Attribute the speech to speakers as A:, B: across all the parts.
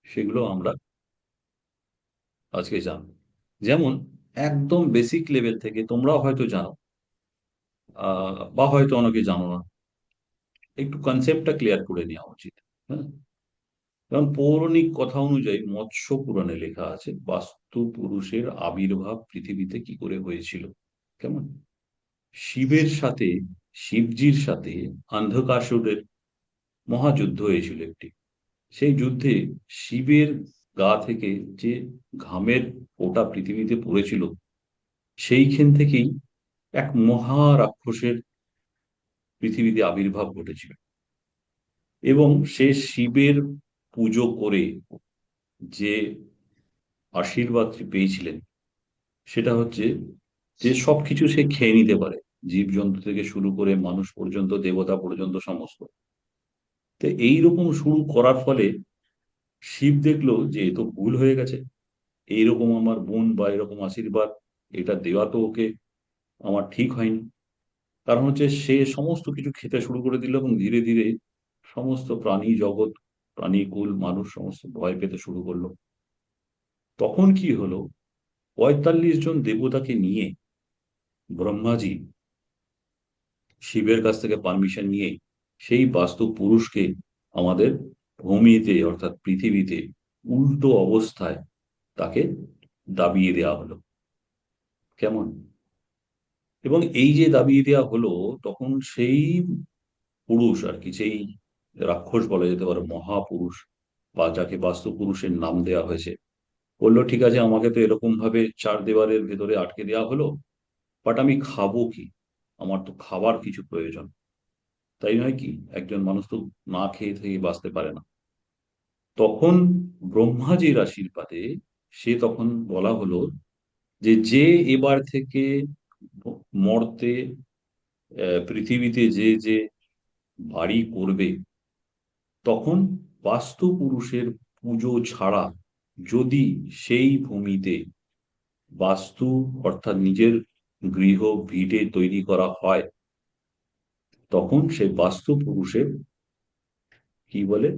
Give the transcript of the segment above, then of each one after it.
A: সেগুলো আমরা আজকে জানবো। যেমন একদম বেসিক লেভেল থেকে তোমরাও হয়তো জানো, বা হয়তো অনেকে জানো না, একটু কনসেপ্টটা ক্লিয়ার করে নেওয়া উচিত। হ্যাঁ, যেমন পৌরাণিক কথা অনুযায়ী মৎস্য পুরাণে লেখা আছে বাস্তু পুরুষের আবির্ভাব পৃথিবীতে কি করে হয়েছিল। কেমন? শিবের সাথে, শিবজির সাথে অন্ধকাসুরের মহাযুদ্ধ হয়েছিল একটি। সেই যুদ্ধে শিবের গা থেকে যে ঘামের ফোঁটা পৃথিবীতে পড়েছিল, সেইখান থেকেই এক মহা রাক্ষসের পৃথিবীতে আবির্ভাব ঘটেছিল। এবং সে শিবের পুজো করে যে আশীর্বাদ পেয়েছিলেন, সেটা হচ্ছে যে সবকিছু সে খেয়ে নিতে পারে, জীবজন্তু থেকে শুরু করে মানুষ পর্যন্ত, দেবতা পর্যন্ত সমস্ত। তো এইরকম শুরু করার ফলে শিব দেখলো যে এ তো ভুল হয়ে গেছে, এইরকম আমার বোন বা এরকম আশীর্বাদ এটা দেওয়া তো ওকে আমার ঠিক হয়নি। কারণ হচ্ছে সে সমস্ত কিছু খেতে শুরু করে দিল এবং ধীরে ধীরে সমস্ত প্রাণী জগৎ, প্রাণীকুল, মানুষ সমস্ত ভয় পেতে শুরু করলো। তখন কি হলো, ৪৫ জন দেবতাকে নিয়ে ব্রহ্মাজি শিবের কাছ থেকে পারমিশন নিয়ে সেই বাস্তু পুরুষকে আমাদের ভূমিতে অর্থাৎ পৃথিবীতে উল্টো অবস্থায় তাকে দাবিয়ে দেওয়া হলো। কেমন? এবং এই যে দাবিয়ে দেওয়া হলো, তখন সেই পুরুষ আর কি, সেই রাক্ষস বলা যেতে পারে, মহাপুরুষ বা যাকে বাস্তু পুরুষের নাম দেওয়া হয়েছে, বললো ঠিক আছে, আমাকে তো এরকম ভাবে চার দেওয়ালের ভেতরে আটকে দেওয়া হলো, বাট আমি খাবো কি? আমার তো খাবার কিছু প্রয়োজন, তাই নয় কি? একজন মানুষ তো না খেয়ে থেকে বাঁচতে পারে না। তখন ব্রহ্মাজির আশীর্বাদে সে তখন বলা হলো যে যে এবার থেকে মর্তে, পৃথিবীতে যে যে বাড়ি করবে, তখন বাস্তু পুরুষের পুজো ছাড়া যদি সেই ভূমিতে বাস্তু অর্থাৎ নিজের গৃহ ভিটে তৈরি করা হয়, তখন সেই বাস্তু পুরুষের কি বলে,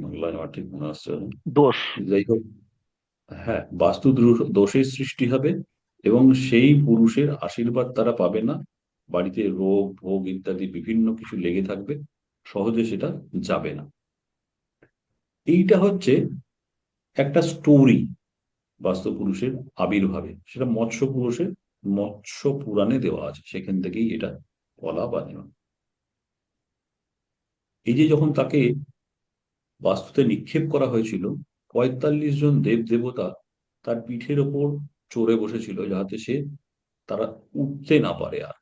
A: বাংলায় আমার ঠিক মনে আসছে না।
B: দোষ।
A: যাই হোক, হ্যাঁ, বাস্তু দোষের সৃষ্টি হবে এবং সেই পুরুষের আশীর্বাদ তারা পাবে না। বাড়িতে রোগ ভোগ ইত্যাদি বিভিন্ন কিছু লেগে থাকবে, সহজে সেটা যাবে না। এইটা হচ্ছে একটা স্টোরি বাস্তু পুরুষের আবির্ভাবে, সেটা মৎস্য পুরুষের মৎস্য পুরাণে দেওয়া আছে, সেখান থেকেই এটা বলা বা নেওয়া। এই যে যখন তাকে বাস্তুতে নিক্ষেপ করা হয়েছিল, ৪৫ জন দেব দেবতা তার পিঠের ওপর চড়ে বসেছিল যাতে সে, তারা উঠতে না পারে আর।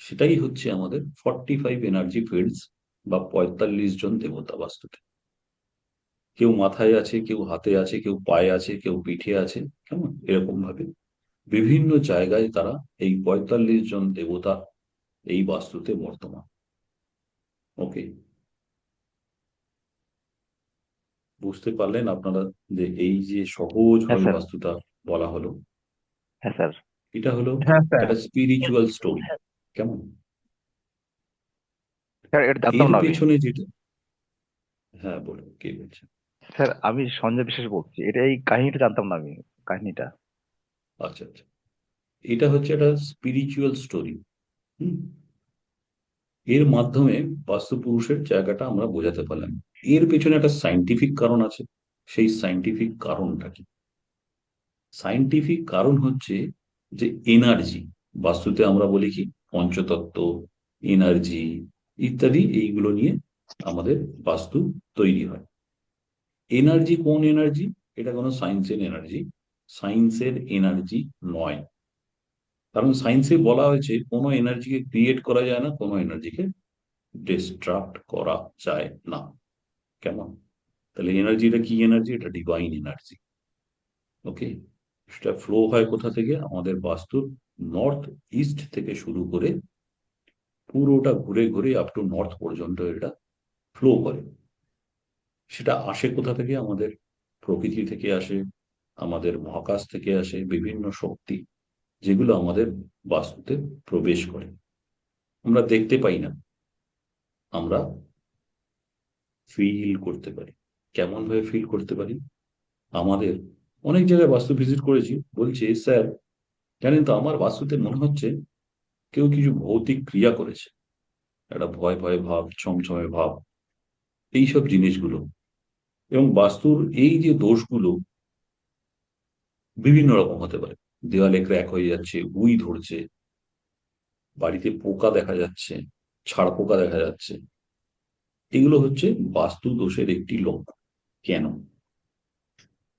A: সেটাই হচ্ছে আমাদের 45 এনার্জি ফিল্ডস বা ৪৫ জন দেবতা বাস্তুতে। কেউ মাথায় আছে, কেউ হাতে আছে, কেউ পায়ে আছে, কেউ পিঠে আছে। কেমন? এরকম ভাবে বিভিন্ন জায়গায় তারা, এই ৪৫ জন দেবতা এই বাস্তুতে বর্তমান। ওকে, বুঝতে পারলেন আপনারা যে এই যে
B: হ্যাঁ
A: সহজভাবে
B: স্যার।
A: বাস্তুটা বলা হলো,
B: হ্যাঁ স্যার।
A: এটা হলো
C: হ্যাঁ স্যার।
A: একটা স্পিরিচুয়াল স্টোরি। কেমন?
B: স্যার এটা জানতাম
A: এর
B: না আমি।
A: পেছনে যেটা, হ্যাঁ বলুন, কে বলছেন?
B: স্যার আমি সঞ্জয় বিশ্বাস বলছি, এটা এই কাহিনীটা জানতাম না আমি, কাহিনীটা।
A: আচ্ছা আচ্ছা, এটা হচ্ছে একটা স্পিরিচুয়াল স্টোরি। হুম, এর মাধ্যমে বাস্তু পুরুষের জায়গাটা আমরা বোঝাতে পারলাম। এর পেছনে একটা সাইন্টিফিক কারণ আছে। সেই সাইন্টিফিক কারণটা কি? সাইন্টিফিক কারণ হচ্ছে যে এনার্জি, বাস্তুতে আমরা বলি কি পঞ্চতত্ত্ব, এনার্জি ইত্যাদি, এইগুলো নিয়ে আমাদের বাস্তু তৈরি হয়। এনার্জি কোন এনার্জি? এটা কোনো সায়েন্সের এনার্জি, সায়েন্সের এনার্জি নয়। কারণ সায়েন্সে বলা হয়েছে কোনো এনার্জিকে ক্রিয়েট করা যায় না, কোনো এনার্জিকে ডিস্ট্রাক্ট করা যায় না। কেমন? তাহলে এনার্জিটা কি এনার্জি? এটা ডিভাইন এনার্জি। ওকে, সেটা ফ্লো হয় কোথা থেকে? আমাদের বাস্তুর নর্থ ইস্ট থেকে শুরু করে পুরোটা ঘুরে ঘুরে আপ টু নর্থ পর্যন্ত এটা ফ্লো করে। সেটা আসে কোথা থেকে? আমাদের প্রকৃতি থেকে আসে, আমাদের মহাকাশ থেকে আসে, বিভিন্ন শক্তি যেগুলো আমাদের বাস্তুতে প্রবেশ করে। আমরা দেখতে পাই না, আমরা ফিল করতে পারি। কেমন ভাবে ফিল করতে পারি? আমাদের অনেক জায়গায় বাস্তু ভিজিট করেছি, বলছে স্যার জানেন তো আমার বাস্তুতে মনে হচ্ছে কেউ কিছু ভৌতিক ক্রিয়া করেছে, একটা ভয় ভয় ভাব, ছমছমে ভাব, এইসব জিনিসগুলো। এবং বাস্তুর এই যে দোষগুলো বিভিন্ন রকম হতে পারে। দেওয়ালে ক্র্যাক হয়ে যাচ্ছে, উই ধরছে, বাড়িতে পোকা দেখা যাচ্ছে, ছাড় পোকা দেখা যাচ্ছে, এগুলো হচ্ছে বাস্তু দোষের একটি লক্ষণ। কেন?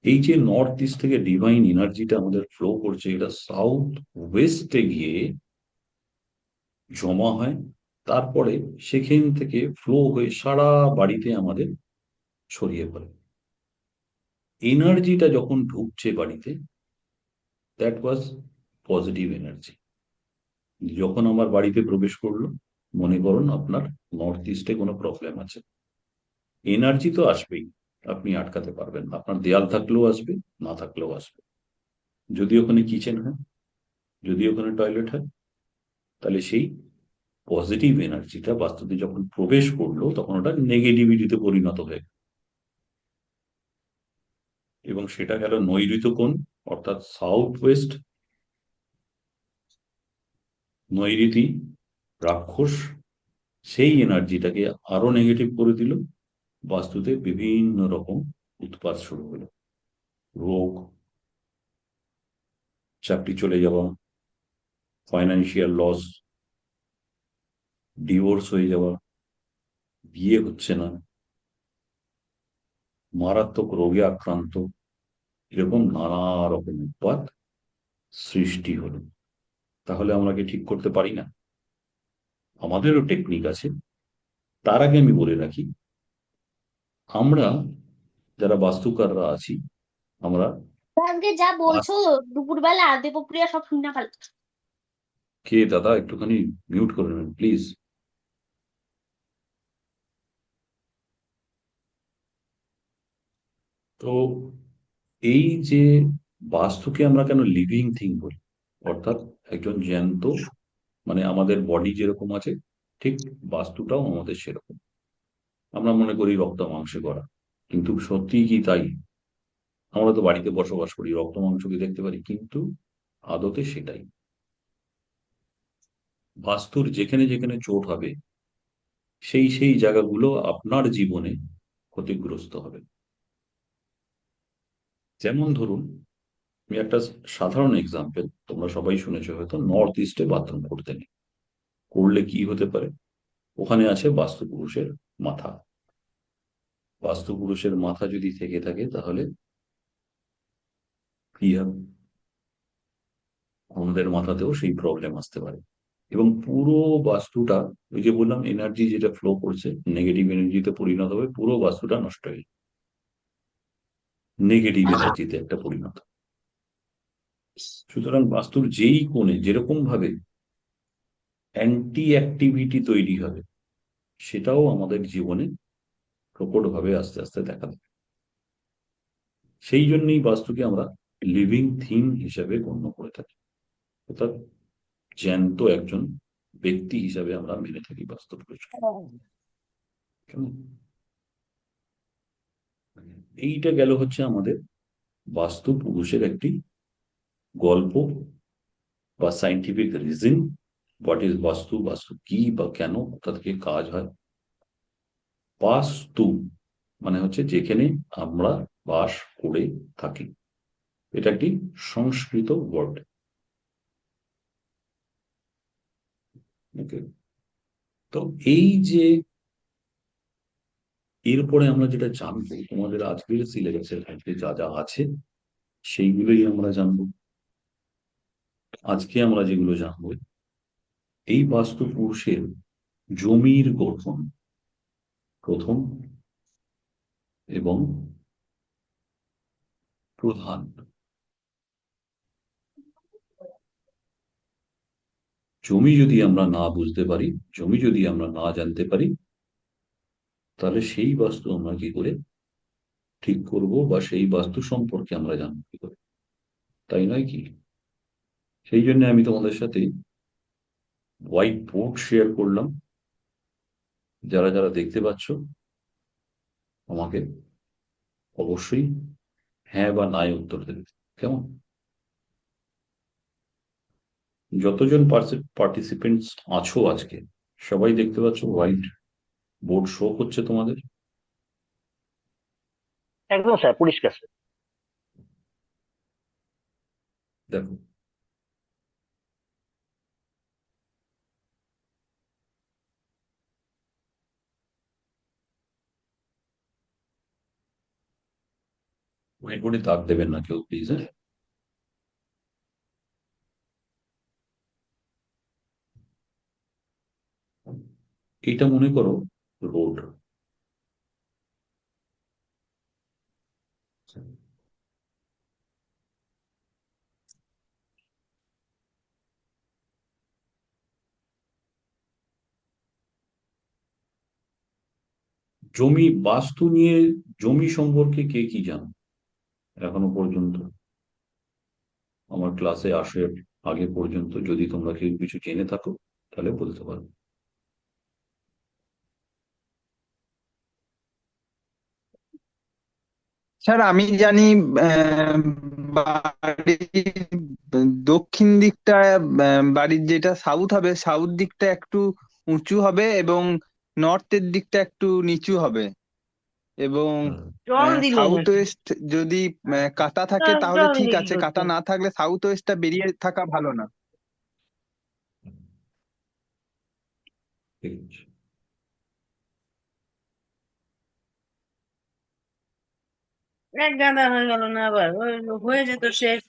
A: এই যে নর্থ ইস্ট থেকে ডিভাইন এনার্জিটা আমাদের ফ্লো করছে, এটা সাউথ ওয়েস্টে গিয়ে জমা হয়, তারপরে সেখান থেকে ফ্লো হয়ে সারা বাড়িতে আমাদের ছড়িয়ে পড়ে। এনার্জিটা যখন ঢুকছে বাড়িতে, দ্যাট ওয়াজ পজিটিভ এনার্জি। যখন আমার বাড়িতে প্রবেশ করলো, মনে করুন আপনার নর্থ ইস্টে কোনো প্রবলেম আছে, এনার্জি তো আসবেই, আপনি আটকাতে পারবেন না। আপনার দেয়াল থাকলেও আসবে, না থাকলেও আসবে। যদি ওখানে কিচেন হয়, যদি ওখানে টয়লেট হয়, তাহলে সেই পজিটিভ এনার্জিটা বাস্তুতে যখন প্রবেশ করলো তখন ওটা নেগেটিভিটিতে পরিণত হয়ে গেল। এবং সেটা গেল নৈಋত্য কোণ, অর্থাৎ সাউথ ওয়েস্ট, নৈঋতি, রাক্ষস, সেই এনার্জিটাকে আরো নেগেটিভ করে দিল। বাস্তুতে বিভিন্ন রকম উৎপাত শুরু হলো, রোগ, চাকরি চলে যাওয়া, ফাইন্যান্সিয়াল লস, ডিভোর্স হয়ে যাওয়া, বিয়ে হচ্ছে না, মারাত্মক রোগে আক্রান্ত, এরকম নানা রকম উৎপাত সৃষ্টি হলো। তাহলে আমরা কি ঠিক করতে পারি না? আমাদেরও টেকনিক আছে। তার আগে আমি বলে রাখি, আমরা যারা বাস্তুকাররা আছি, আমরা
C: আজকে যা বলছো
A: বাস-
C: দুপুরবেলা দেবপ্রিয়া সব শুনে ফেল।
A: কে দাদা একটুখানি মিউট করে নেন প্লিজ। তো এই যে বাস্তুকে আমরা কেন লিভিং থিং বলি, অর্থাৎ একজন জ্যান্ত, মানে আমাদের বডি যেরকম আছে ঠিক বাস্তুটাও আমাদের সেরকম। আমরা মনে করি রক্ত মাংসে গড়া, কিন্তু সত্যি কি তাই? আমরা তো বাড়িতে বসবাস করি, রক্ত মাংসকে দেখতে পারি, কিন্তু আদতে সেটাই। বাস্তুর যেখানে যেখানে চোট হবে, সেই সেই জায়গাগুলো আপনার জীবনে ক্ষতিগ্রস্ত হবে। যেমন ধরুন, আমি একটা সাধারণ এক্সাম্পল, তোমরা সবাই শুনেছো হয়তো, নর্থ ইস্টে বাথরুম করতে নেই। করলে কি হতে পারে? ওখানে আছে বাস্তু পুরুষের মাথা। বাস্তু পুরুষের মাথা যদি থেকে থাকে তাহলে কি হবে? আমাদের মাথাতেও সেই প্রবলেম আসতে পারে। এবং পুরো বাস্তুটা, ওই যে বললাম এনার্জি যেটা ফ্লো করছে নেগেটিভ এনার্জিতে পরিণত হবে, পুরো বাস্তুটা নষ্ট হয়ে যাবে, নেগেটিভ এনার্জিতে একটা পরিণত। সুতরাং বাস্তুর যেই কোণে যেরকম ভাবে অ্যান্টি অ্যাক্টিভিটি তৈরি হবে, সেটাও আমাদের জীবনে প্রকটভাবে আস্তে আস্তে দেখা দেবে। সেই জন্যই বাস্তুকে আমরা লিভিং থিং হিসেবে গণ্য করে থাকি, অর্থাৎ জ্যান্ত একজন ব্যক্তি হিসাবে আমরা মেনে থাকি বাস্তু পুরুষকে। কেমন? এইটা গেল হচ্ছে আমাদের বাস্তু পুরুষের একটি গল্প বা সাইন্টিফিক রিজন। হোয়াট ইজ বাস্তু, বাস্তু কি বা কেন, কোথা থেকে কাজ হয়। বাস্তু মানে হচ্ছে যেখানে আমরা বাস করে থাকি, এটা একটি সংস্কৃত ওয়ার্ড। ওকে। তো এই যে এরপরে আমরা যেটা জানবো, তোমাদের আজকের সিলেবাসের মধ্যে যা যা আছে সেইগুলোই আমরা জানবো। আজকে আমরা যেগুলো জানবো, এই বাস্তু পুরুষের জমির গঠন প্রথম এবং প্রধান। জমি যদি আমরা না বুঝতে পারি, জমি যদি আমরা না জানতে পারি, তাহলে সেই বাস্তু আমরা কি করে ঠিক করব, বা সেই বাস্তু সম্পর্কে আমরা জানবো কি করে, তাই নয় কি? সেই জন্য আমি তোমাদের সাথে হোয়াইট বোর্ড শেয়ার করলাম, যারা যারা দেখতে পাচ্ছ আমাকে অবশ্যই হ্যাঁ বা নাই উত্তর দেবে। কেমন? যতজন পার্টিসিপেন্টস আছো আজকে, সবাই দেখতে পাচ্ছ হোয়াইট বোর্ড শো করছে তোমাদের?
D: একদম স্যার, পরিষ্কার স্যার।
A: দেখো, হোয়াইট বোর্ডে দাগ দেবেন না কেউ, প্লিজ। হ্যাঁ, এইটা মনে করো রোড। জমি বাস্তু নিয়ে, জমি সম্পর্কে কে কি জানো এখনো পর্যন্ত? আমার ক্লাসে আসার আগে পর্যন্ত যদি তোমরা কেউ কিছু জেনে থাকো তাহলে বলতে পারো।
E: স্যার আমি জানি বাড়ির দক্ষিণ দিকটা, বাড়ির যেটা সাউথ হবে, সাউথ দিকটা একটু উঁচু হবে এবং নর্থের দিকটা একটু নিচু হবে, এবং
D: জল দিল
E: সাউথ
D: নাকি?
E: ওয়েস্ট যদি কাটা থাকে
D: জল
E: তাহলে
D: জল
E: ঠিক
D: দিয়ে কি
E: আছে,
D: করতে
E: কাটা না থাকলে সাউথ ওয়েস্টটা বেরিয়ে থাকা ভালো না।
A: ঠিক আছে,
D: এক গাদা হয়ে গেল না আবার? ওই হয়ে যেত শেষ।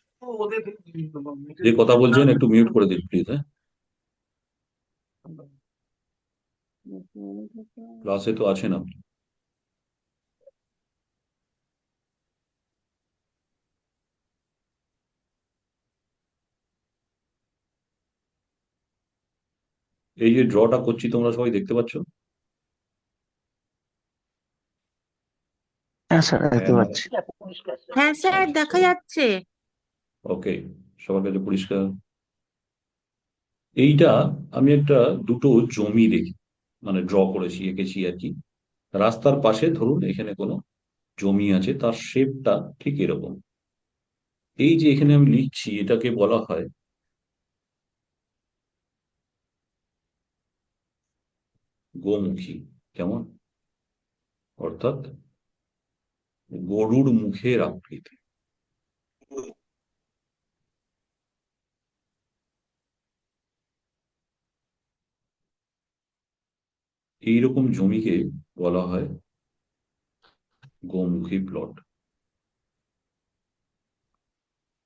A: যে কথা বলছেন একটু মিউট করে দিন প্লিজ। হ্যাঁ, ক্লাসে তো আছেন আপনি। এই যে ড্রটা করছি তোমরা সবাই দেখতে পাচ্ছ?
E: হ্যাঁ স্যার,
A: হ্যাঁ
E: দেখতে
A: না?
E: পাচ্ছি।
D: পরিষ্কার স্যার।
F: হ্যাঁ স্যার, দেখা যাচ্ছে।
A: ওকে, সবার কাছে পরিষ্কার? এইটা আমি একটা দুটো জমি দেখি, মানে ড্র করেছি, এঁকেছি আর কি। রাস্তার পাশে ধরুন এখানে কোনো জমি আছে, তার শেপটা ঠিক এরকম। এই যে এখানে আমি লিখছি, এটাকে বলা হয় গোমুখী। কেমন? অর্থাৎ গরুর মুখের আকৃতি। এইরকম জমিকে বলা হয় গোমুখী প্লট।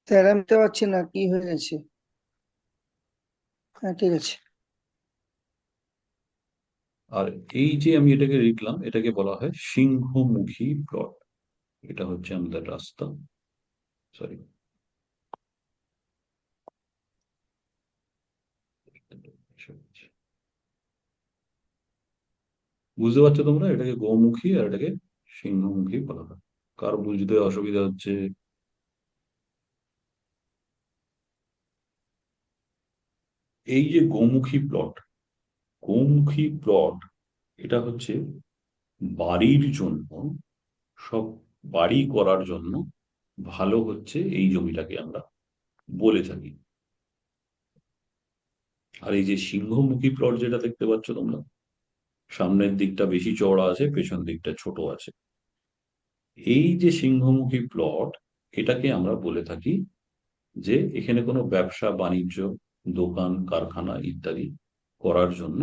G: স্যার আমি বুঝতে পারছি না কি হয়েছে। হ্যাঁ ঠিক আছে।
A: আর এই যে আমি এটাকে লিখলাম, এটাকে বলা হয় সিংহমুখী প্লট। এটা হচ্ছে আমাদের রাস্তা। সরি, বুঝতে পারছো তোমরা? এটাকে গোমুখী আর এটাকে সিংহমুখী বলা হয়। কার বুঝতে অসুবিধা হচ্ছে? এই যে গোমুখী প্লট, গোমুখী প্লট, এটা হচ্ছে বাড়ির জন্য, সব বাড়ি করার জন্য ভালো হচ্ছে এই জমিটাকে আমরা বলে থাকি। আর এই যে সিংহমুখী প্লট যেটা দেখতে পাচ্ছ তোমরা, সামনের দিকটা বেশি চওড়া আছে, পেছন দিকটা ছোট আছে, এই যে সিংহমুখী প্লট, এটাকে আমরা বলে থাকি যে এখানে কোনো ব্যবসা বাণিজ্য, দোকান কারখানা ইত্যাদি করার জন্য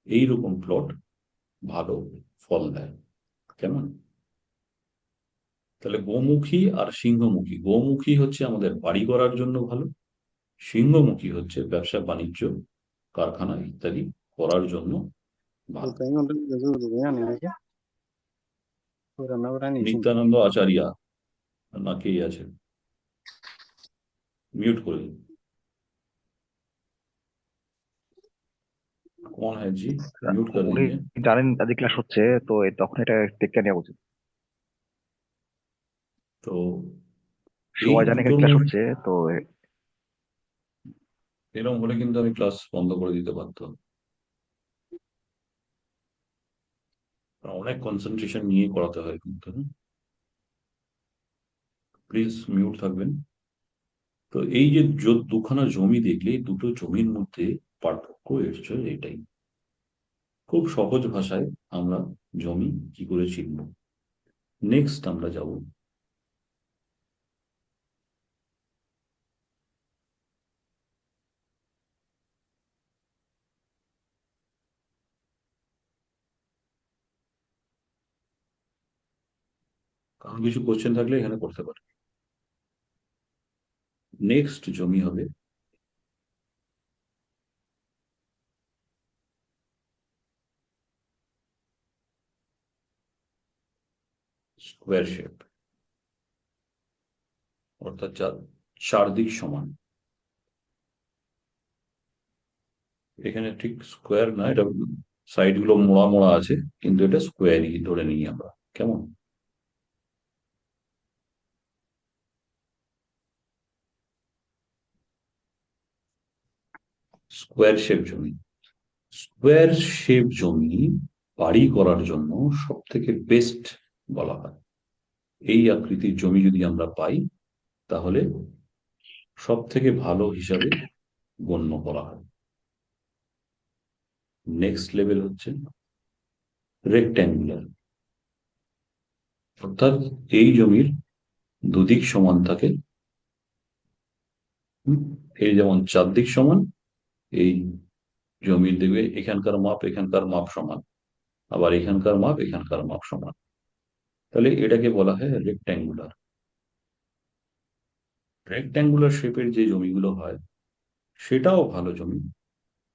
A: এইরকম প্লট ভালো ফল দেয়। কেমন? তাহলে গোমুখী আর সিংহমুখী, গোমুখী হচ্ছে আমাদের বাড়ি করার জন্য ভালো, সিংহমুখী হচ্ছে ব্যবসা বাণিজ্য কারখানা ইত্যাদি করার জন্য ভালো। নিত্যানন্দ আচার্য না কে আছে? म्यूट कर दिए। कौन है जी? म्यूट कर
B: উনি
A: दीजिए।
B: জানেন আজকে ক্লাস হচ্ছে, তো তখন এটা টেক্কা নেওয়া উচিত।
A: তো এই
B: সবাই জানে এখানে
A: দুটোর
B: ক্লাস
A: মধ্যে
B: হচ্ছে, তো
A: এরকম হলে কিন্তু আমি ক্লাস বন্ধ করে দিতে পারতাম। অনেক কনসেন্ট্রেশন নিয়ে করাতে হয় কিন্তু। প্লিজ মিউট থাকবেন। তো এই যে দুখানা জমি দেখলে, এই দুটো জমির মধ্যে পার্থক্য এসছে এটাই। খুব সহজ ভাষায় আমরা জমি কি করে চিনব। নেক্সট আমরা যাব কারণ কিছু কোশ্চেন থাকলে এখানে করতে পারে। নেক্সট জমি হবে স্কোয়ার শেপ, অর্থাৎ যার চারদিক সমান। এখানে ঠিক স্কোয়ার না, এটা সাইড গুলো মোড়া মোড়া আছে, কিন্তু এটা স্কোয়ারই ধরে নিই আমরা। কেমন? স্কোয়ার শেপ জমি। স্কোয়ার শেপ জমি বাড়ি করার জন্য সব থেকে বেস্ট বলা হয়। এই আকৃতির জমি যদি আমরা পাই তাহলে সব থেকে ভালো হিসাবে গণ্য করা হয়। নেক্সট লেভেল হচ্ছে রেক্ট্যাঙ্গুলার, অর্থাৎ এই জমির দুদিক সমান থাকে। এই যেমন চারদিক সমান, এই জমির দেখবে এখানকার মাপ সমান, আবার এখানকার মাপ সমান। তাহলে এটাকে বলা হয় রেক্ট্যাঙ্গুলার। রেক্ট্যাঙ্গুলার শেপের যে জমিগুলো হয় সেটাও ভালো জমি,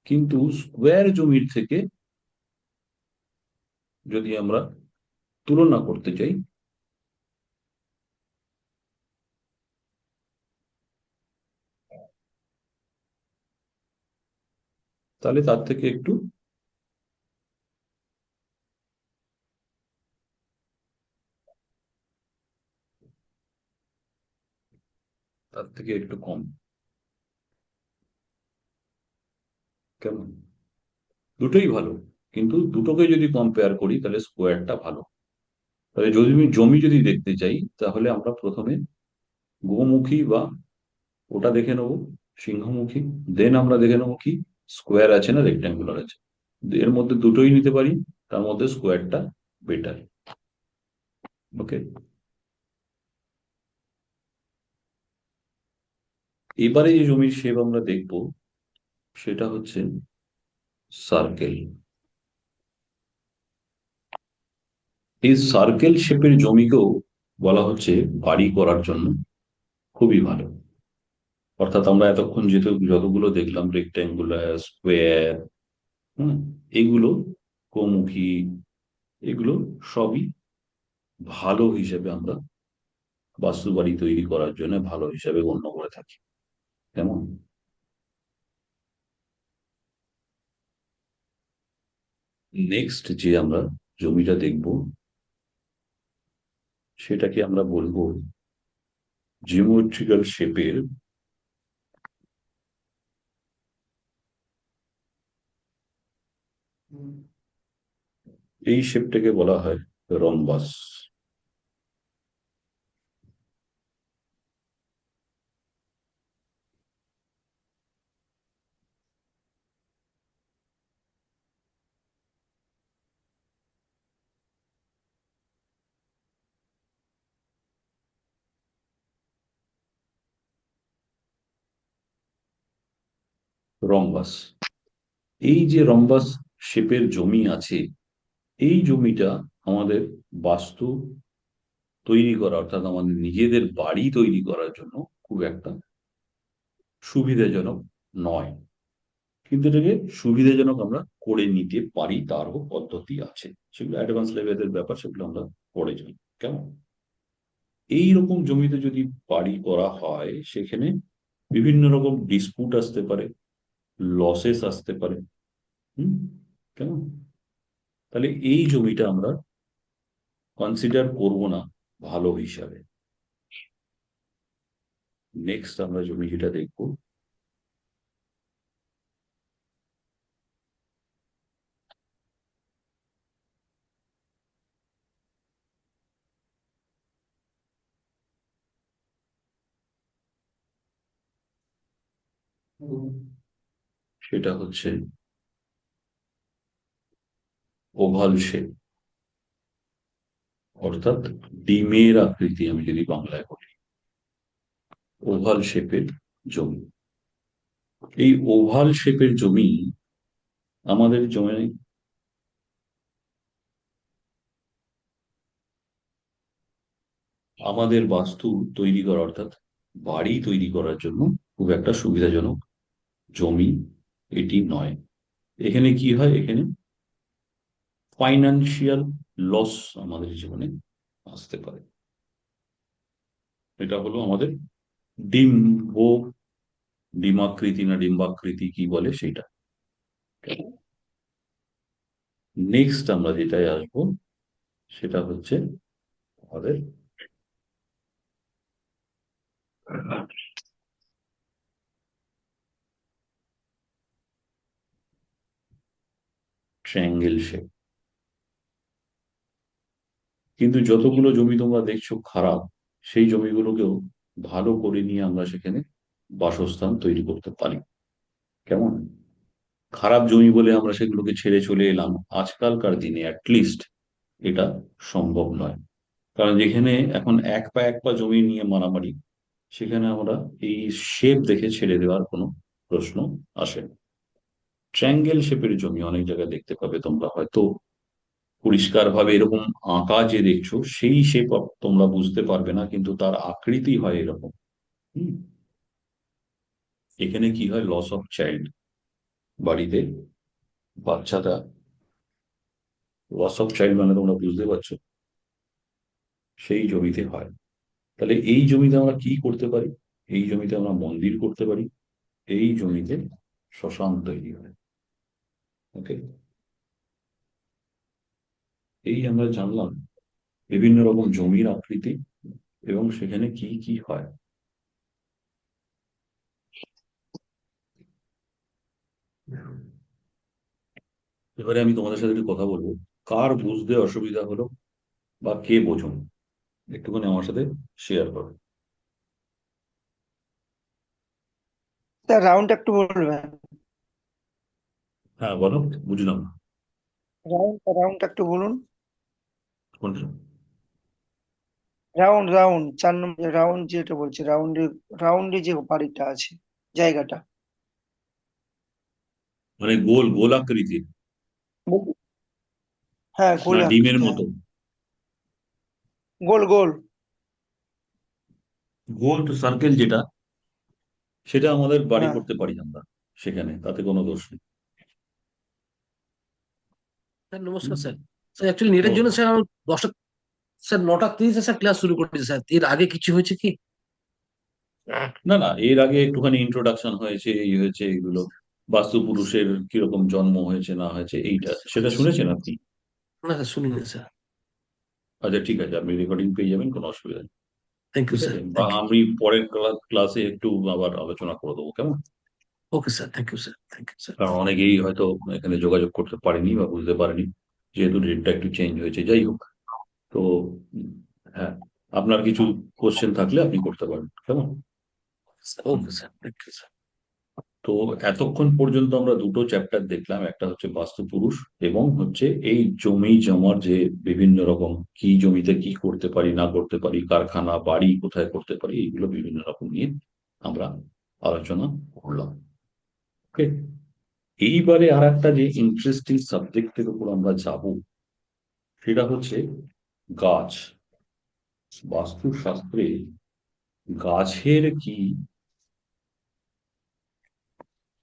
A: কিন্তু স্কোয়ার জমির থেকে যদি আমরা তুলনা করতে চাই তাহলে তার থেকে একটু কম। কেমন? দুটোই ভালো, কিন্তু দুটোকে যদি কম্পেয়ার করি তাহলে স্কোয়ারটা ভালো। তাহলে যদি জমি যদি দেখতে চাই তাহলে আমরা প্রথমে গোমুখী বা ওটা দেখে নেবো, সিংহমুখী। দেন আমরা দেখে নেবো কি স্কোয়ার আছে না রেক্ট্যাঙ্গুলার আছে। এর মধ্যে দুটোই নিতে পারি, তার মধ্যে স্কোয়ারটা বেটার। ওকে, এবারে যে জমির শেপ আমরা দেখব সেটা হচ্ছে সার্কেল। এই সার্কেল শেপের জমিকেও বলা হচ্ছে বাড়ি করার জন্য খুবই ভালো। অর্থাৎ আমরা এতক্ষণ যতগুলো দেখলাম রেক্ট্যাঙ্গুলার, স্কোয়ার, এগুলো গোমুখী, এগুলো সবই ভালো হিসেবে আমরা বাস্তু বাড়ি তৈরি করার জন্য ভালো হিসাবে গণ্য করে থাকি। কেমন? নেক্সট যে আমরা জমিটা দেখব সেটাকে আমরা বলবো জিওমেট্রিক্যাল শেপের এই শেপটাকে বলা হয় রম্বাস। রম্বাস, এই যে রম্বাস শেপের জমি আছে, এই জমিটা আমাদের বাস্তু তৈরি করা, অর্থাৎ আমাদের নিজেদের বাড়ি তৈরি করার জন্য খুব একটা সুবিধাজনক নয়, কিন্তু এটাকে সুবিধাজনক আমরা করে নিতে পারি, তারও পদ্ধতি আছে। সেগুলো অ্যাডভান্স লেভেলের ব্যাপার, সেগুলো আমরা পরে জানি। কেমন? এইরকম জমিতে যদি বাড়ি করা হয় সেখানে বিভিন্ন রকম ডিসপুট আসতে পারে, লসেস আসতে পারে। কেমন? তাহলে এই জমিটা আমরা কনসিডার করব না ভালো হিসাবে। নেক্সট আমরা জমি যেটা দেখবো সেটা হচ্ছে ওভাল শেপ, অর্থাৎ ডিমের আকৃতি। আমি যদি বাংলায় বলি, ওভাল শেপের জমি। এই ওভাল শেপের জমি আমাদের জমি, আমাদের বাস্তু তৈরি করা অর্থাৎ বাড়ি তৈরি করার জন্য খুব একটা সুবিধাজনক জমি এটি নয়। এখানে কি হয়, এখানে ফাইনান্সিয়াল লস আমাদের জীবনে আসতে পারে। এটা হলো আমাদের ডিম্ব, ডিমাকৃতি না ডিম্বাকৃতি কি বলে সেটা। নেক্সট আমরা যেটায় আসবো সেটা হচ্ছে আমাদের ট্রায়াঙ্গেল শেপ। কিন্তু যতগুলো জমি তোমরা দেখছো খারাপ, সেই জমিগুলোকেও ভালো করে নিয়ে আমরা সেখানে বাসস্থান তৈরি করতে পারি। কেমন? খারাপ জমি বলে আমরা সেগুলোকে ছেড়ে চলে এলাম, আজকালকার দিনে অ্যাটলিস্ট এটা সম্ভব নয়। কারণ যেখানে এখন এক পা জমি নিয়ে মারামারি, সেখানে আমরা এই শেপ দেখে ছেড়ে দেওয়ার কোনো প্রশ্ন আসে না। ট্রায়াঙ্গেল শেপের জমি অনেক জায়গায় দেখতে পাবে তোমরা, হয়তো পরিষ্কার ভাবে এরকম আঁকা যে দেখছো সেই শেপ তোমরা বুঝতে পারবে না, কিন্তু তার আকৃতি হয় এরকম। হুম। এখানে কি হয়, লস অফ চাইল্ড, বাড়িতে বাচ্চাটা, লস অফ চাইল্ড মানে তোমরা বুঝতে পারছো, সেই জমিতে হয়। তাহলে এই জমিতে আমরা কি করতে পারি? এই জমিতে আমরা মন্দির করতে পারি, এই জমিতে শ্মশান তৈরি হয়। ওকে, এই আমরা জানলাম বিভিন্ন রকম জমির আকৃতি এবং সেখানে কি কি হয়। এবারে আমি তোমাদের সাথে একটু কথা বলবো, কার বুঝতে অসুবিধা হলো বা কে বোঝো, একটুখানি আমার সাথে শেয়ার করো।
G: স্যার রাউন্ড একটু বলবেন?
A: হ্যাঁ বলো, বুঝলাম না।
G: রাউন্ড একটু বলুন।
A: কোনটা?
G: রাউন্ড রাউন্ড 4 নম্বর রাউন্ড, যেটা বলছে রাউন্ডে যে বাড়িটা আছে, জায়গাটা।
A: মানে গোল গোল আকৃতির
G: বলুন। হ্যাঁ,
A: না
G: গোল
A: ডিমের
G: আকৃতি, হ্যাঁ।
A: মতো?
G: গোল গোল।
A: গোল তো সার্কেল যেটা, সেটা আমাদের বাড়ি
G: হ্যাঁ
A: করতে পারি আমরা সেখানে, তাতে কোনো দোষ নেই।
F: স্যার
A: হুম।
F: নমস্কার স্যার। স্যার অ্যাকচুয়ালি নেটের জন্য স্যার আমার 10টা, স্যার 9টা 30-এ স্যার ক্লাস শুরু করেছে স্যার, এর আগে কিছু হয়েছে কি?
A: না না, এর আগে একটুখানি ইন্ট্রোডাকশন হয়েছে, এই হয়েছে, এগুলো বাস্তু পুরুষের কিরকম জন্ম হয়েছে না হয়েছে এইটা সেটা শুনেছেন আপনি?
F: না স্যার শুনিনি স্যার।
A: আচ্ছা ঠিক আছে, আপনি রেকর্ডিং পেয়ে যাবেন, কোনো অসুবিধা নেই।
F: থ্যাংক ইউ
A: ঠিক
F: স্যার,
A: আছে, বা
F: থ্যাংক ইউ।
A: আমি পরের ক্লাসে একটু আবার আলোচনা করে দেবো, কেমন?
F: Okay sir, thank you sir, thank you sir.
A: কারণ অনেকেই হয়তো এখানে যোগাযোগ করতে পারেনি বা বুঝতে পারেনি, যেহেতু ডেটটা একটু চেঞ্জ হয়েছে। যাই হোক, তো হ্যাঁ, আপনার কিছু কোশ্চেন থাকলে আপনি করতে পারেন, কেমন? হুম।
F: Okay sir, thank you sir.
A: তো এতক্ষণ পর্যন্ত আমরা দুটো চ্যাপ্টার দেখলাম, একটা হচ্ছে বাস্তু পুরুষ এবং হচ্ছে এই জমি জমার যে বিভিন্ন রকম, কি জমিতে কি করতে পারি না করতে পারি, কারখানা বাড়ি কোথায় করতে পারি, এইগুলো বিভিন্ন রকম নিয়ে আমরা আলোচনা করলাম। ওকে, এইবারে আর একটা যে ইন্টারেস্টিং সাবজেক্টের উপর আমরা যাব, সেটা হচ্ছে গাছ। বাস্তুশাস্ত্রে গাছের কি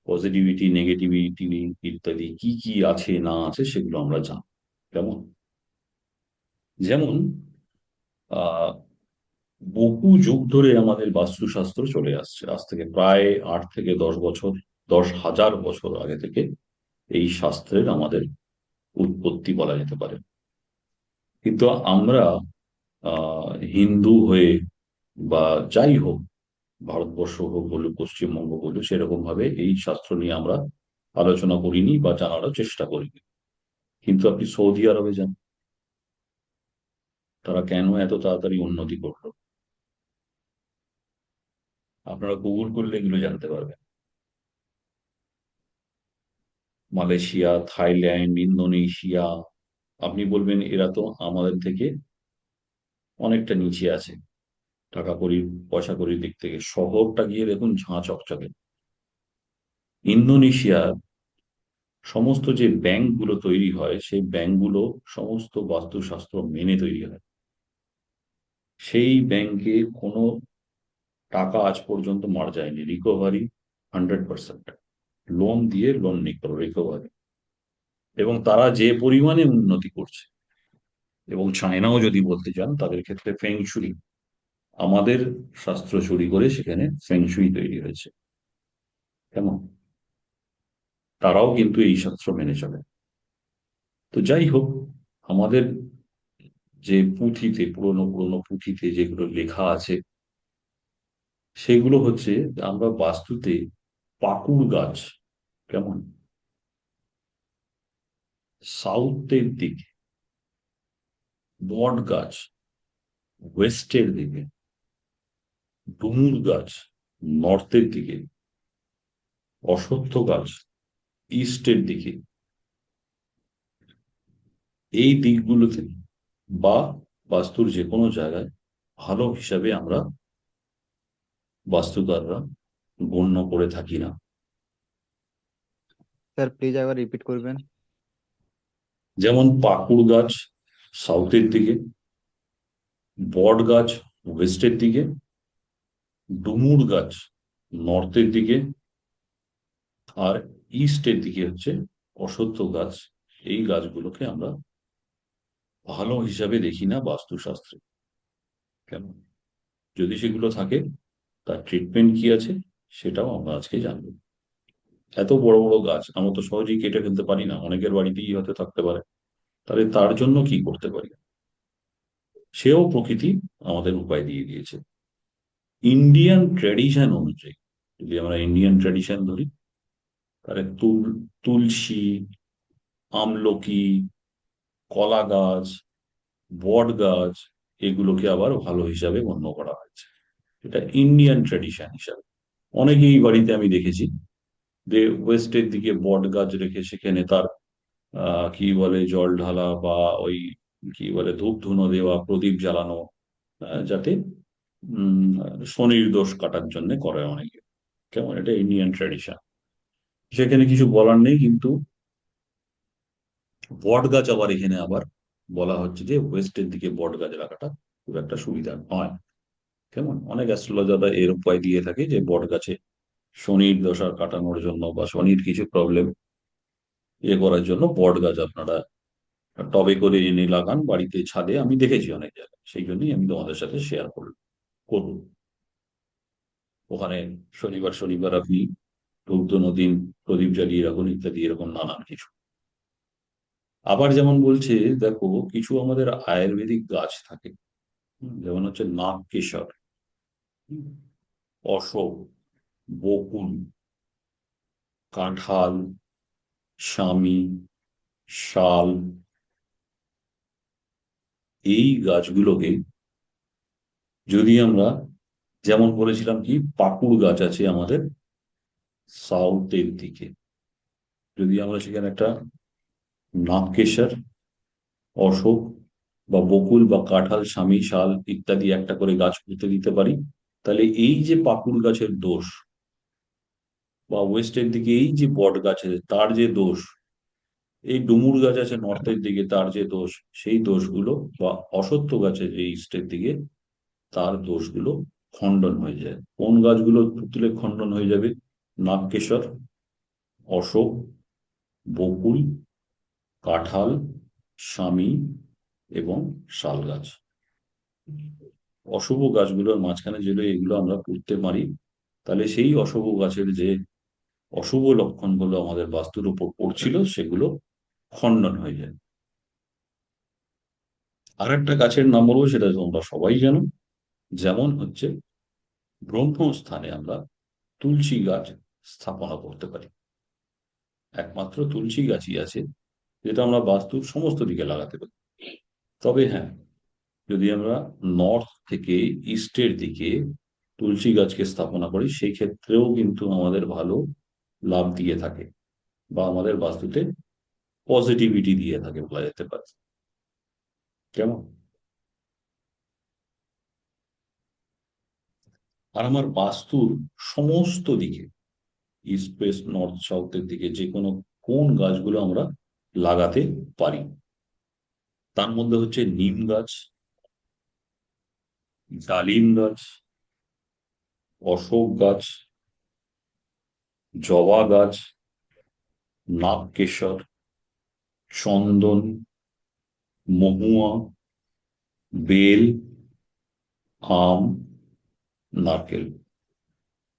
A: পজিটিভিটি, নেগেটিভিটি ইত্যাদি কি কি আছে না আছে সেগুলো আমরা জানি। কেমন? যেমন আহ বহু যুগ ধরে আমাদের বাস্তুশাস্ত্র চলে আসছে, আজ থেকে প্রায় 8 থেকে 10 বছর, 10,000 বছর আগে থেকে এই শাস্ত্রের আমাদের উৎপত্তি বলা যেতে পারে। কিন্তু আমরা হিন্দু হয়ে বা যাই হোক, ভারতবর্ষ হোক বলুক পশ্চিমবঙ্গ বলুক, সেরকম ভাবে এই শাস্ত্র নিয়ে আমরা আলোচনা করিনি বা জানারও চেষ্টা করিনি। কিন্তু আপনি সৌদি আরবে যান, তারা কেন এত তাড়াতাড়ি উন্নতি করলো, আপনারা গুগল করলে এগুলো জানতে পারবেন। মালয়েশিয়া, থাইল্যান্ড, ইন্দোনেশিয়া, আপনি বলবেন এরা তো আমাদের থেকে অনেকটা নিচে আছে টাকা কড়ি পয়সা কড়ির দিক থেকে। শহরটা গিয়ে দেখুন ঝাঁ চকচকে। ইন্দোনেশিয়ার সমস্ত যে ব্যাংকগুলো তৈরি হয় সেই ব্যাংকগুলো সমস্ত বাস্তুশাস্ত্র মেনে তৈরি হয়। সেই ব্যাংকে কোনো টাকা আজ পর্যন্ত মার যায়নি, রিকভারি 100%। লোন দিয়ে লোন রিকভারি। এবং তারা যে পরিমাণে উন্নতি করছে, এবং চায়নাও যদি বলতে চান তাদের ক্ষেত্রে ফেংশুই, আমাদের শাস্ত্র চুরি করে সেখানে ফেংশুই তৈরি হয়েছে। কেমন? তারাও কিন্তু এই শাস্ত্র মেনে চলে। তো যাই হোক, আমাদের যে পুঁথিতে, পুরনো পুরনো পুঁথিতে যেগুলো লেখা আছে সেগুলো হচ্ছে আমরা বাস্তুতে পাকুড় গাছ, কেমন, সাউথের দিকে, বট গাছ ওয়েস্টের দিকে, ডুমুর গাছ নর্থের দিকে, অশ্বত্থ গাছ ইস্টের দিকে, এই দিকগুলোতে বা বাস্তুর যে কোনো জায়গায় ভালো হিসাবে আমরা বাস্তুকাররা গণ্য করে থাকি না।
B: স্যার প্লিজ একবার রিপিট করবেন।
A: যেমন পাকুড় গাছ সাউথের দিকে, বট গাছ ওয়েস্টের দিকে, ডুমুর গাছ নর্থের দিকে, আর ইস্টের দিকে হচ্ছে অশ্বত্থ গাছ। এই গাছগুলোকে আমরা ভালো হিসাবে দেখি না বাস্তুশাস্ত্রে। কেমন? যদি সেগুলো থাকে তার ট্রিটমেন্ট কি আছে সেটাও আমরা আজকে জানবো। এত বড় বড় গাছ আমরা তো সহজেই কেটে ফেলতে পারি না, অনেকের বাড়িতেই হয়তো থাকতে পারে। তাহলে তার জন্য কি করতে পারি? সেও প্রকৃতি আমাদের উপায় দিয়ে দিয়েছে। ইন্ডিয়ান ট্র্যাডিশন অনুযায়ী, যদি আমরা ইন্ডিয়ান ট্র্যাডিশন ধরি, তাহলে তুলসী, আমলকি, কলা গাছ, বট গাছ, এগুলোকে আবার ভালো হিসাবে গণ্য করা হয়েছে। এটা ইন্ডিয়ান ট্র্যাডিশন হিসাবে। অনেকেই বাড়িতে আমি দেখেছি যে ওয়েস্টের দিকে বট গাছ রেখে সেখানে তার কি বলে জল ঢালা বা ওই কি বলে ধূপ ধুনো দেওয়া, প্রদীপ জ্বালানো, যাতে শনির দোষ কাটার জন্য করে অনেকে। কেমন? এটা ইন্ডিয়ান ট্র্যাডিশন, সেখানে কিছু বলার নেই। কিন্তু বট গাছ আবার এখানে আবার বলা হচ্ছে যে ওয়েস্টের দিকে বট গাছ রাখাটা খুব একটা সুবিধা নয়। কেমন? অনেক অ্যাস্ট্রোলজাররা এর উপায় দিয়ে থাকে যে বট গাছে শনির দশা কাটানোর জন্য বা শনির কিছু প্রবলেম করার জন্য বট গাছ আপনারা টবে করে এনে লাগান বাড়িতে, ছাদে। আমি দেখেছি অনেক জায়গায়, সেই জন্যই আমি তোমাদের সাথে শেয়ার করব। ওখানে শনিবার শনিবার আপনি ধূপ দিন, প্রদীপ জ্বালিয়ে রাখুন, ইত্যাদি এরকম নানান কিছু। আবার যেমন বলছে, দেখো কিছু আমাদের আয়ুর্বেদিক গাছ থাকে, যেমন হচ্ছে নাগকেশর, অশোক, বকুল, কাঁঠাল, শামি, শাল, এই গাছগুলোকে যদি আমরা, যেমন বলেছিলাম কি পাকুড় গাছ আছে আমাদের সাউথের দিকে, যদি আমরা সেখানে একটা নাগকেশর, অশোক বা বকুল বা কাঁঠাল, শামি, শাল ইত্যাদি একটা করে গাছ পুঁতে দিতে পারি, তাহলে এই যে পাকুড় গাছের দোষ, বা ওয়েস্টের দিকে এই যে বট গাছ আছে তার যে দোষ, এই ডুমুর গাছ আছে নর্থের দিকে তার যে দোষ, সেই দোষগুলো, বা অশ্বত্থ গাছের যে ইস্টের দিকে তার দোষগুলো খণ্ডন হয়ে যায়। কোন গাছগুলো পুঁতলে খণ্ডন হয়ে যাবে? নাগকেশর, অশোক, বকুল, কাঁঠাল, শামি এবং শাল গাছ। অশুভ গাছগুলোর মাঝখানে যদি এগুলো আমরা পুঁততে পারি, তাহলে সেই অশুভ গাছের যে অশুভ লক্ষণগুলো আমাদের বাস্তুর উপর পড়ছিল সেগুলো খণ্ডন হয়ে যায়। আর একটা গাছের নাম বলবো, সেটা তোমরা সবাই জানো, যেমন হচ্ছে ব্রহ্মস্থানে আমরা তুলসী গাছ স্থাপনা করতে পারি। একমাত্র তুলসী গাছই আছে যেটা আমরা বাস্তুর সমস্ত দিকে লাগাতে পারি। তবে হ্যাঁ, যদি আমরা নর্থ থেকে ইস্টের দিকে তুলসী গাছকে স্থাপনা করি, সেই ক্ষেত্রেও কিন্তু আমাদের ভালো লাভ দিয়ে থাকে। বা আমাদের বাস্তুতে পজিটিভিটি দিয়ে থাকে বলা যেতে পারে। কেমন? আর আমার বাস্তুর সমস্ত দিকে, ইস্ট ওয়েস্ট নর্থ সাউথের দিকে যে কোনো কোন গাছগুলো আমরা লাগাতে পারি, তার মধ্যে হচ্ছে নিম গাছ, ডালিম গাছ, অশোক গাছ, জবা গাছ, নাগকেশর, চন্দন, মহুয়া, বেল, আম, নারকেল।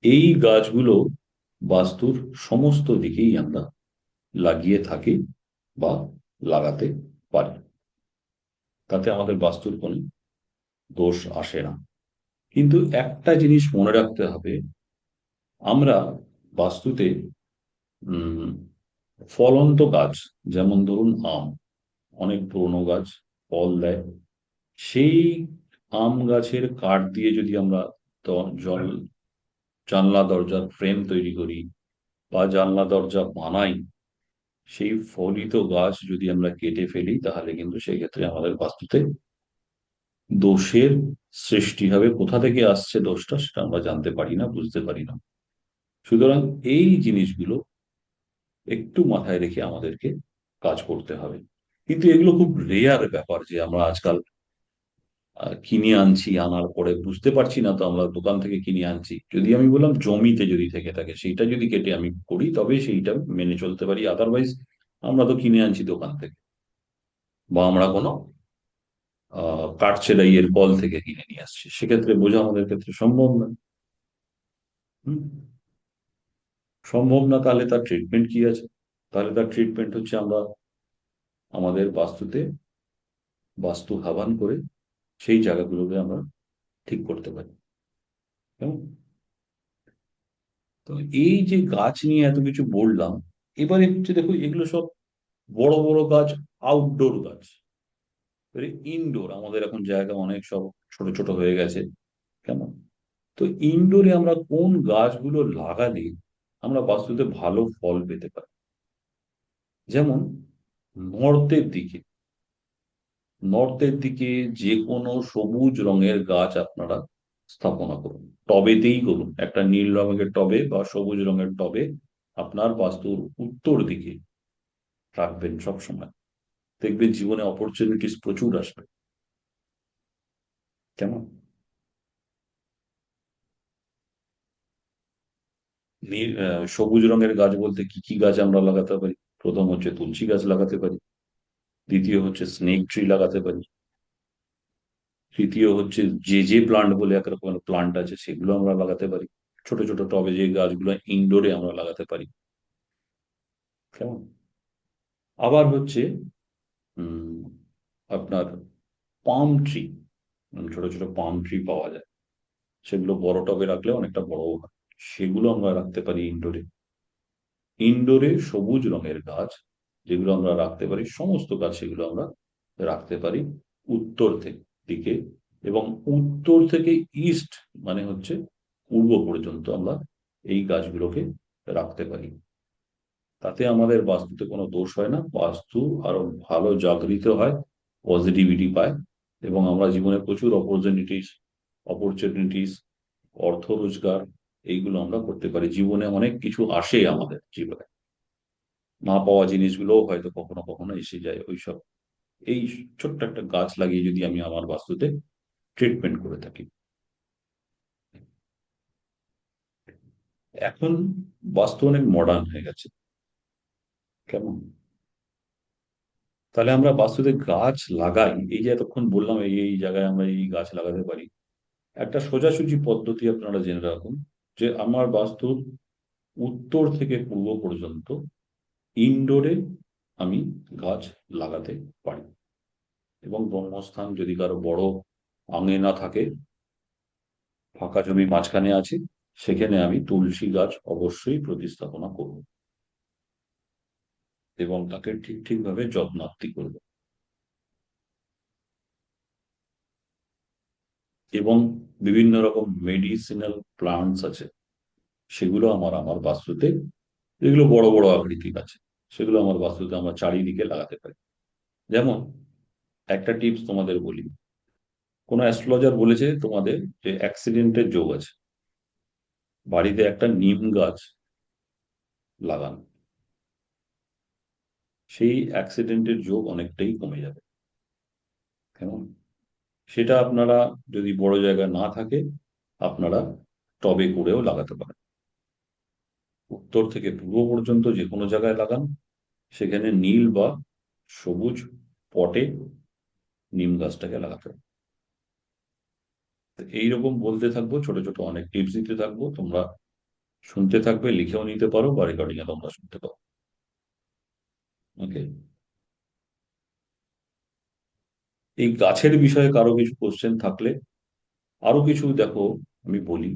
A: এই গাছগুলো বাস্তুর সমস্ত দিকেই আমরা লাগিয়ে থাকি বা লাগাতে পারি। তাতে আমাদের বাস্তুর কোনো দোষ আসে না। কিন্তু একটা জিনিস মনে রাখতে হবে, আমরা বাস্তুতে উম ফলন্ত গাছ, যেমন ধরুন আম, অনেক পুরনো গাছ, ফল দেয়, সেই আম গাছের কাঠ দিয়ে যদি আমরা জল জানলা দরজার ফ্রেম তৈরি করি বা জানলা দরজা বানাই, সেই ফলিত গাছ যদি আমরা কেটে ফেলি, তাহলে কিন্তু সেই ক্ষেত্রে আমাদের বাস্তুতে দোষের সৃষ্টি হবে। কোথা থেকে আসছে দোষটা সেটা আমরা জানতে পারি না, বুঝতে পারি না। সুতরাং এই জিনিসগুলো একটু মাথায় রেখে আমাদেরকে কাজ করতে হবে। কিন্তু এগুলো খুব রেয়ার ব্যাপার যে আমরা আজকাল কিনে আনছি, আনার পরে বুঝতে পারছি না তো আমরা দোকান থেকে কিনে আনছি। যদি আমি বললাম জমিতে যদি থেকে থাকে, সেইটা যদি কেটে আমি করি, তবে সেইটা মেনে চলতে পারি। আদারওয়াইজ আমরা তো কিনে আনছি দোকান থেকে, বা আমরা কোনো কাঠচেরাইয়ের কল থেকে কিনে নিয়ে আসছি, সেক্ষেত্রে বোঝা আমাদের ক্ষেত্রে সম্ভব না। হুম, সম্ভব না। তাহলে তার ট্রিটমেন্ট কি আছে? তাহলে তার ট্রিটমেন্ট হচ্ছে আমরা আমাদের বাস্তুতে বাস্তু হাবান করে সেই জায়গাগুলোকে আমরা ঠিক করতে পারি। কেমন? তো এই যে গাছ নিয়ে এত কিছু বললাম, এবারে হচ্ছে দেখো, এগুলো সব বড় বড় গাছ, আউটডোর গাছ। ইনডোর আমাদের এখন জায়গা অনেক সব ছোট ছোট হয়ে গেছে। কেমন? তো ইনডোরে আমরা কোন গাছগুলো লাগালে আমরা বাস্তুতে ভালো ফল পেতে পারি? যেমন নর্থের দিকে, নর্থের দিকে যে কোনো সবুজ রঙের গাছ আপনারা স্থাপনা করুন, টবেতেই করুন, একটা নীল রঙের টবে বা সবুজ রঙের টবে আপনার বাস্তুর উত্তর দিকে রাখবেন সব সময়। দেখবেন জীবনে অপরচুনিটিস প্রচুর আসবে। কেমন? সবুজ রঙের গাছ বলতে কি কি গাছ আমরা লাগাতে পারি? প্রথম হচ্ছে তুলসী গাছ লাগাতে পারি, দ্বিতীয় হচ্ছে স্নেক ট্রি লাগাতে পারি, তৃতীয় হচ্ছে যে প্লান্ট বলে এক রকমের প্লান্ট আছে, সেগুলো আমরা লাগাতে পারি। ছোট ছোট টবে যে গাছগুলো ইনডোরে আমরা লাগাতে পারি। কেমন? আবার হচ্ছে উম আপনার পাম ট্রি, ছোট ছোট পাম ট্রি পাওয়া যায়, সেগুলো বড় টবে রাখলে অনেকটা বড় হয়, সেগুলো আমরা রাখতে পারি ইনডোরে। ইনডোরে সবুজ রঙের গাছ যেগুলো আমরা রাখতে পারি, সমস্ত গাছ সেগুলো আমরা রাখতে পারি উত্তর দিকে, এবং উত্তর থেকে ইস্ট মানে হচ্ছে পূর্ব পর্যন্ত আমরা এই গাছগুলোকে রাখতে পারি। তাতে আমাদের বাস্তুতে কোনো দোষ হয় না, বাস্তু আরো ভালো জাগরিত হয়, পজিটিভিটি পায়, এবং আমরা জীবনে প্রচুর অপরচুনিটিস, অর্থ রোজগার, এইগুলো আমরা করতে পারি। জীবনে অনেক কিছু আসে আমাদের জীবনে, না পাওয়া জিনিসগুলোও হয়তো কখনো কখনো এসে যায় ওইসব। এই ছোট্ট একটা গাছ লাগিয়ে যদি আমি আমার বাস্তুতে ট্রিটমেন্ট করে থাকি। এখন বাস্তু অনেক মডার্ন হয়ে গেছে। কেমন? তাহলে আমরা বাস্তুতে গাছ লাগাই, এই যে এতক্ষণ বললাম এই এই জায়গায় আমরা এই গাছ লাগাতে পারি, একটা সোজাসুজি পদ্ধতি আপনারা জেনে রাখুন যে আমার বাস্তুর উত্তর থেকে পূর্ব পর্যন্ত ইনডোরে আমি গাছ লাগাতে পারি। এবং ব্রহ্মস্থান যদি কারো বড় আঙিনা থাকে, ফাঁকা জমি মাঝখানে আছে, সেখানে আমি তুলসী গাছ অবশ্যই প্রতিস্থাপনা করব এবং তাকে ঠিক ঠিকভাবে যত্নার্থী করব। এবং বিভিন্ন রকম মেডিসিনাল প্লান্টস আছে, সেগুলো আমার আমার বাস্তুতে, এগুলো বড় বড় আকৃতির আছে, সেগুলো আমার বাস্তুতে আমরা চারিদিকে লাগাতে পারি। যেমন একটা টিপস তোমাদের বলি, কোনো অ্যাস্ট্রোলজার বলেছে তোমাদের যে অ্যাক্সিডেন্টের যোগ আছে, বাড়িতে একটা নিম গাছ লাগান, সেই অ্যাক্সিডেন্টের যোগ অনেকটাই কমে যাবে। কেমন? সেটা আপনারা যদি বড় জায়গা না থাকে, আপনারা টবে করেও লাগাতে পারেন। উত্তর থেকে পূর্ব পর্যন্ত যে কোনো জায়গায় লাগান, সেখানে নীল বা সবুজ পটে নিম গাছটাকে লাগাতে হবে। তো এইরকম বলতে থাকবো, ছোট ছোট অনেক টিপস দিতে থাকবো, তোমরা শুনতে থাকবে, লিখেও নিতে পারো বা রেকর্ডিং এ তোমরা শুনতে পারো। ওকে, এই গাছের বিষয়ে কারো কিছু কোশ্চেন থাকলে, আরো কিছু দেখো আমি বলি।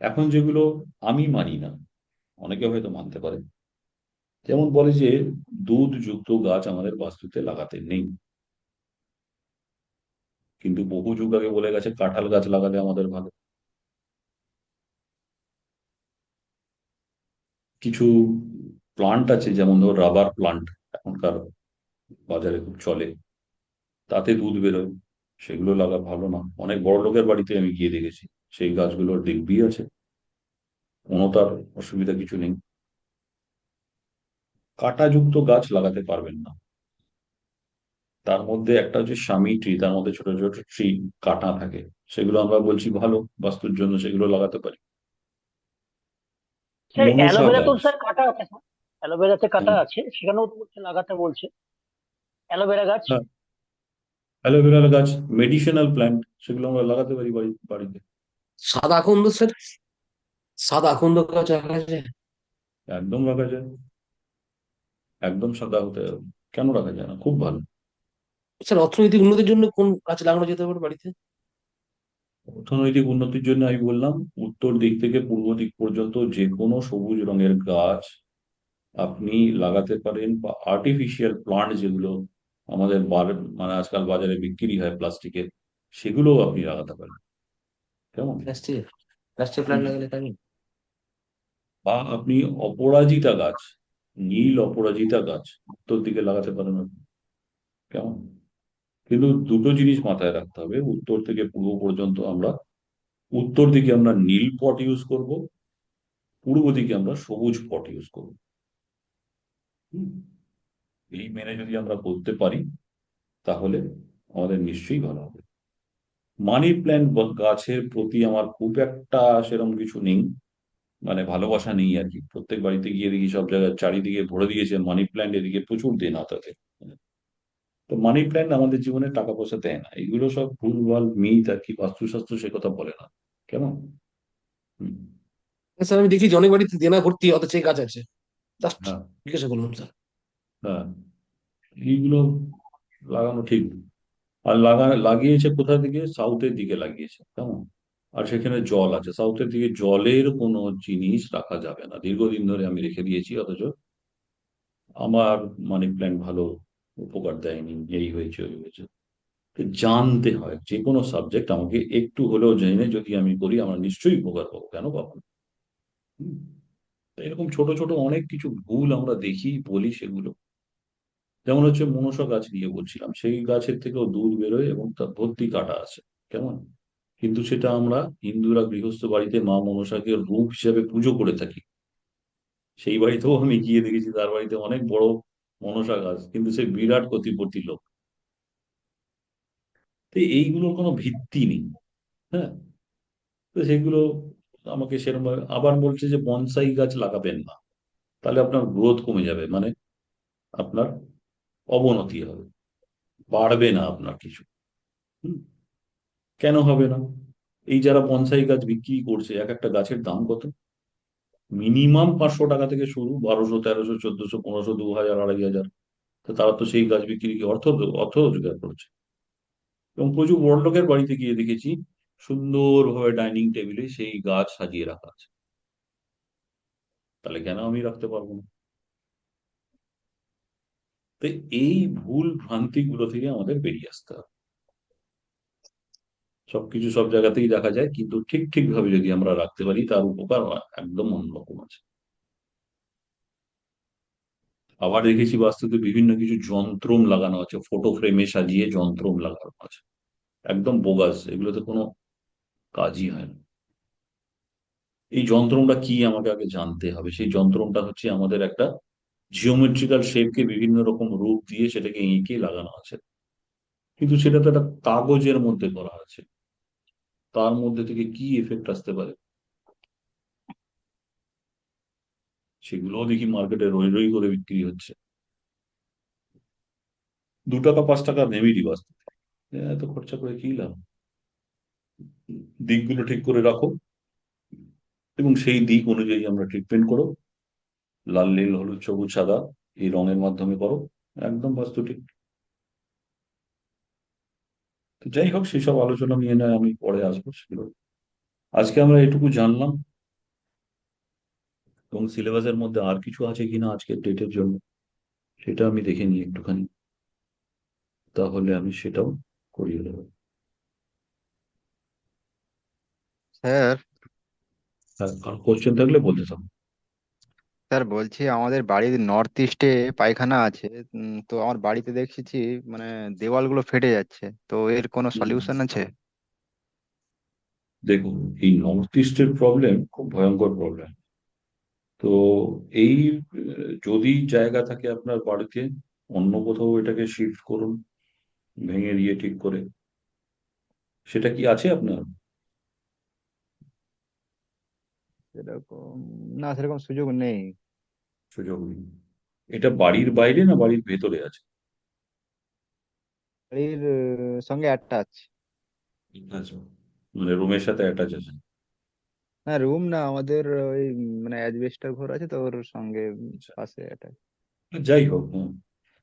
A: এখন যেগুলো আমি মানি না, অনেকে হয়তো মানতে পারে, যেমন বলে যে দুধ যুক্ত গাছ আমাদের বাস্তুতে লাগাতে নেই, কিন্তু বহু যুগ আগে বলে গেছে কাঁঠাল গাছ লাগালে আমাদের ভালো। কিছু প্লান্ট আছে, যেমন ধর রাবার প্লান্ট এখনকার বাজারে খুব চলে, তাতে দুধ বেরোয়, সেগুলো লাগা ভালো না। অনেক বড় লোকের বাড়িতে আমি গিয়ে দেখেছি সেই গাছগুলোর দিব্যি আছে, কোনো তার অসুবিধা কিছু নেই। কাঁটাযুক্ত গাছ লাগাতে পারবেন না। তার মধ্যে একটা হচ্ছে স্বামী ট্রি, তার মধ্যে ছোট ছোট ট্রি কাটা থাকে, সেগুলো আমরা বলছি ভালো বাস্তুর জন্য, সেগুলো লাগাতে পারি।
H: স্যার
A: মনসা
H: অ্যালোভেরা তো
A: গাছ,
H: স্যার কাটা আছে স্যার, অ্যালোভেরাতে কাটা
A: হ্যাঁ
H: আছে, সেখানেও তো বলছে লাগাতে বলছে অ্যালোভেরা গাছ।
A: হ্যাঁ, অ্যালোভেরার গাছ মেডিসিনাল প্ল্যান্ট, সেগুলো আমরা লাগাতে পারি বাড়িতে।
F: সাদা আকন্দ স্যার, সাদা আকন্দ গাছ রাখা যায়?
A: একদম রাখা যায়, একদম সাদা হতে হবে। কেন রাখা যায় না? খুব ভালো।
F: স্যার অর্থনৈতিক উন্নতির জন্য কোন গাছ লাগানো যেতে পারে বাড়িতে?
A: অর্থনৈতিক উন্নতির জন্য আমি বললাম উত্তর দিক থেকে পূর্ব দিক পর্যন্ত যে কোনো সবুজ রঙের গাছ আপনি লাগাতে পারেন, বা আর্টিফিশিয়াল প্লান্ট যেগুলো আমাদের মানে আজকাল বাজারে বিক্রি হয় প্লাস্টিকের, সেগুলোও আপনি লাগাতে পারেন। কেমন?
F: প্লাস্টিক, প্লাস্টিক
A: হুম।
F: প্ল্যান্ট লাগালে কাজে?
A: বা আপনি অপরাজিতা গাছ, নীল অপরাজিতা গাছ উত্তর দিকে লাগাতে পারেন আপনি। কেমন? কিন্তু দুটো জিনিস মাথায় রাখতে হবে, উত্তর থেকে পূর্ব পর্যন্ত আমরা, উত্তর দিকে আমরা নীল পট ইউজ করব, পূর্ব দিকে আমরা সবুজ পট ইউজ করব। হুম। এই মেনে যদি আমরা করতে পারি, তাহলে আমাদের নিশ্চয়ই ভালো হবে। মানি প্ল্যান্ট গাছের প্রতি আমার খুব একটা সেরকম কিছু নেই, মানে ভালোবাসা নেই আর কি। প্রত্যেক বাড়িতে গিয়ে দেখি সব জায়গায় চারিদিকে ভরে দিয়েছে মানি প্ল্যান্ট, এদিকে প্রচুর দেনা তাতে। তো মানি প্ল্যান্ট আমাদের জীবনে টাকা পয়সা দেয় না, এগুলো সব ভুলভাল মিথ আর কি, বাস্তুশাস্ত্র সে কথা বলে না। কেমন? হুম।
F: স্যার আমি দেখি যে অনেক বাড়িতে দেনা ভর্তি, অথচ এই গাছ আছে, জাস্ট
A: হ্যাঁ
F: জিজ্ঞাসা করলাম স্যার।
A: হ্যাঁ, এইগুলো লাগানো ঠিক। আর লাগিয়েছে কোথা দিকে? সাউথের দিকে লাগিয়েছে। কেমন? আর সেখানে জল আছে, সাউথের দিকে জলের কোনো জিনিস রাখা যাবে না। দীর্ঘদিন ধরে আমি রেখে দিয়েছি, অথচ আমার মানি প্ল্যান্ট ভালো উপকার দেয়নি, এই হয়েছে ওই হয়েছে। তো জানতে হয়, যে কোনো সাবজেক্ট আমাকে একটু হলেও জেনে যদি আমি করি, আমরা নিশ্চয়ই উপকার পাবো, কেন পাবো না? হুম। তো এরকম ছোট ছোট অনেক কিছু ভুল আমরা দেখি, বলি সেগুলো। যেমন হচ্ছে মনসা গাছ নিয়ে বলছিলাম, সেই গাছের থেকেও দুধ বেরোয় এবং তার ভর্তি কাটা আছে। কেমন? কিন্তু সেটা আমরা হিন্দুরা গৃহস্থ বাড়িতে মা মনসাকে রূপ হিসেবে পুজো করে থাকি। সেই বাড়িতেও আমি গিয়ে দেখেছি, তার বাড়িতে অনেক বড় মনসা গাছ, কিন্তু সে বিরাট কোটিপতি লোক। তো এইগুলোর কোনো ভিত্তি নেই। হ্যাঁ, তো সেগুলো আমাকে সেরকম আবার বলছে যে বনসাই গাছ লাগাবেন না, তাহলে আপনার গ্রোথ কমে যাবে, মানে আপনার অবনতি হবে, বাড়বে না আপনার কিছু। হুম। কেন হবে না? এই যারা বনসাই গাছ বিক্রি করছে, এক একটা গাছের দাম কত? মিনিমাম 500 টাকা থেকে শুরু, 1200, 1300, 1400, 1500, 2000, 2500। তো তারা তো সেই গাছ বিক্রি কি অর্থ অর্থ রোজগার করছে। এবং প্রচুর বড় লোকের বাড়িতে গিয়ে দেখেছি সুন্দরভাবে ডাইনিং টেবিলে সেই গাছ সাজিয়ে রাখা আছে। তাহলে কেন আমি রাখতে পারবো না? তো এই ভুল ভ্রান্তি গুলো থেকে আমাদের বেরিয়ে আসতে হবে। সবকিছু সব জায়গাতেই দেখা যায়, কিন্তু ঠিক ঠিক ভাবে যদি আমরা রাখতে পারি, তার উপকার একদম অন্যরকম আছে। আবার দেখেছি বাস্তুতে বিভিন্ন কিছু যন্ত্রম লাগানো আছে, ফটো ফ্রেমে সাজিয়ে যন্ত্রম লাগানো আছে, একদম বোগাস, এগুলোতে কোনো কাজই হয় না। এই যন্ত্রমটা কি আমাকে আগে জানতে হবে। সেই যন্ত্রমটা হচ্ছে আমাদের একটা জিওমেট্রিক্যাল শেপকে বিভিন্ন রকম রূপ দিয়ে সেটাকে এঁকে লাগানো আছে, কিন্তু সেটা তো একটা কাগজের মধ্যে করা আছে, তার মধ্যে থেকে কি এফেক্ট আসতে পারে সেগুলোও দেখি মার্কেটে রই রই করে বিক্রি হচ্ছে। 2 টাকা 5 টাকা মেমিরি বাস্তু, এত খরচা করে কি লাভ। দিকগুলো ঠিক করে রাখো এবং সেই দিক অনুযায়ী আমরা ট্রিটমেন্ট করো। লাল নীল হলুদ সবুজ সাদা এই রঙের মাধ্যমে করো, একদম বাস্তু ঠিক। তো যাই হোক, সেসব আলোচনা নিয়ে নয় আমি পরে আসবো সেগুলো। আজকে আমরা এটুকু জানলাম, এবং সিলেবাসের মধ্যে আর কিছু আছে কিনা আজকের ডেটের জন্য সেটা আমি দেখে নিই একটুখানি, তাহলে আমি সেটাও করিয়ে দেবো।
I: স্যার
A: আর কোশ্চেন থাকলে বলতে থাকো।
I: স্যার বলছি আমাদের বাড়ির নর্থ ইস্টে পায়খানা আছে। তো আমার বাড়িতে দেখেছি মানে দেওয়ালগুলো ফেটে যাচ্ছে, তো এর কোনো সলিউশন আছে?
A: দেখুন, এই নর্থ ইস্টের প্রবলেম খুব ভয়ঙ্কর প্রবলেম। তো এই যদি জায়গা থাকে আপনার বাড়িতে, অন্য কোথাও এটাকে শিফট করুন, ভেঙে দিয়ে ঠিক করে। সেটা কি আছে আপনার?
I: সেরকম না, সেরকম সুযোগ নেই।
A: সুযোগ নেই। এটা বাড়ির বাইরে না বাড়ির ভেতরে আছে?
I: বাড়ির সঙ্গে অ্যাটাচ।
A: আচ্ছা, মানে রুমের সাথে অ্যাটাচ আছে।
I: না রুম না, আমাদের ওই মানে অ্যাজবেস্টার ঘর আছে তো ওর সঙ্গে
A: আচ্ছা,
I: পাশে অ্যাটাচ।
A: যাই হোক, হ্যাঁ।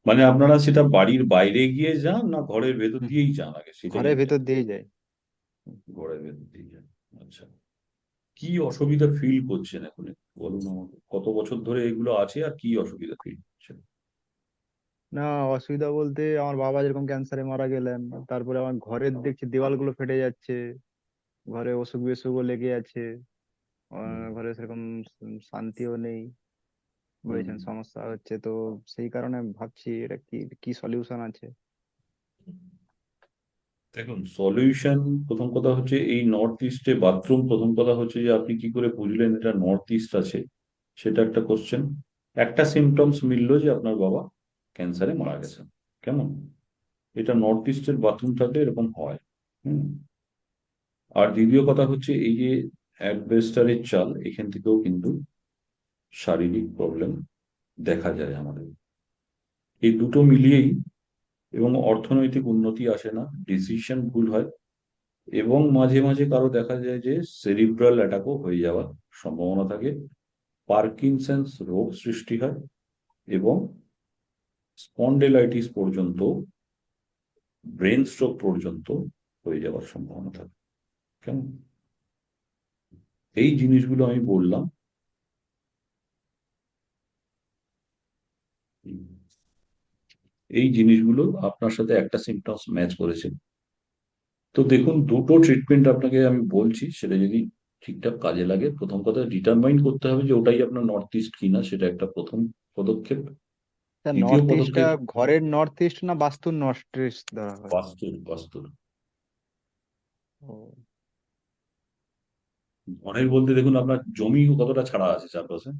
A: মানে আপনারা সেটা বাড়ির বাইরে গিয়ে যান না ঘরের ভেতর দিয়েই যান, আগে সেটাই
I: ঘরের
A: আমি
I: ভেতর
A: জানি।
I: দিয়ে যায়।
A: ঘরের ভেতর দিয়ে যান, আচ্ছা। কি অসুবিধা ফিল করছেন এখন একটু বলুন আমাকে, কত বছর ধরে এগুলো আছে আর কি অসুবিধা ফিল করছেন?
I: না অসুবিধা বলতে আমার বাবা যেরকম ক্যান্সারে মারা গেলেন, তারপরে আমার ঘরের দেখছি দেওয়ালগুলো ফেটে যাচ্ছে, ঘরে অসুখ বিসুখও লেগে আছে।
A: হুম,
I: ঘরে সেরকম শান্তিও নেই,
A: হুম।
I: বলেছেন সমস্যা হচ্ছে। তো সেই কারণে ভাবছি এটা কি কি সলিউশন আছে।
A: দেখুন, সলিউশন, প্রথম কথা হচ্ছে এই নর্থ ইস্টে বাথরুম, প্রথম কথা হচ্ছে যে আপনি কি করে বুঝলেন এটা নর্থ ইস্ট আছে, সেটা একটা কোশ্চেন। একটা সিমটমস মিললো যে আপনার বাবা ক্যান্সারে মারা গেছেন, কেমন? এটা নর্থ ইস্টের বাথরুম থাকলে এরকম হয়। হুম। আর দ্বিতীয় কথা হচ্ছে এই যে অ্যাডবেস্টারের চাল, এখান থেকেও কিন্তু শারীরিক প্রবলেম দেখা যায় আমাদের। এই দুটো মিলিয়েই, এবং অর্থনৈতিক উন্নতি আসে না, ডিসিশন ভুল হয়, এবং মাঝে মাঝে কারো দেখা যায় যে সেরিব্রাল অ্যাটাকও হয়ে যাওয়ার সম্ভাবনা থাকে, পার্কিনসন্স রোগ সৃষ্টি হয়, এবং স্পন্ডেলাইটিস পর্যন্ত, ব্রেন স্ট্রোক পর্যন্ত হয়ে যাওয়ার সম্ভাবনা থাকে, কেমন? এই জিনিসগুলো আমি বললাম। এই জিনিসগুলো আপনার সাথে একটা সিমটমস ম্যাচ করেছে। তো দেখুন, দুটো ট্রিটমেন্ট আপনাকে আমি বলছি, সেটা যদি ঠিকঠাক কাজে লাগে, প্রথম কথা ডিটারমাইন করতে হবে যে ওটাই আপনার নর্থ ইস্ট কিনা, সেটা একটা প্রথম পদক্ষেপ।
I: স্যার
A: দ্বিতীয়
I: নর্থ ইস্টটা
A: পদক্ষেপ,
I: ঘরের নর্থ ইস্ট না বাস্তুর নর্থ ইস্ট ধরা হয়?
A: বাস্তুর বাস্তুর।
I: ও,
A: ঘরের বলতে দেখুন আপনার জমি কতটা ছাড়া আছে চারপাশে?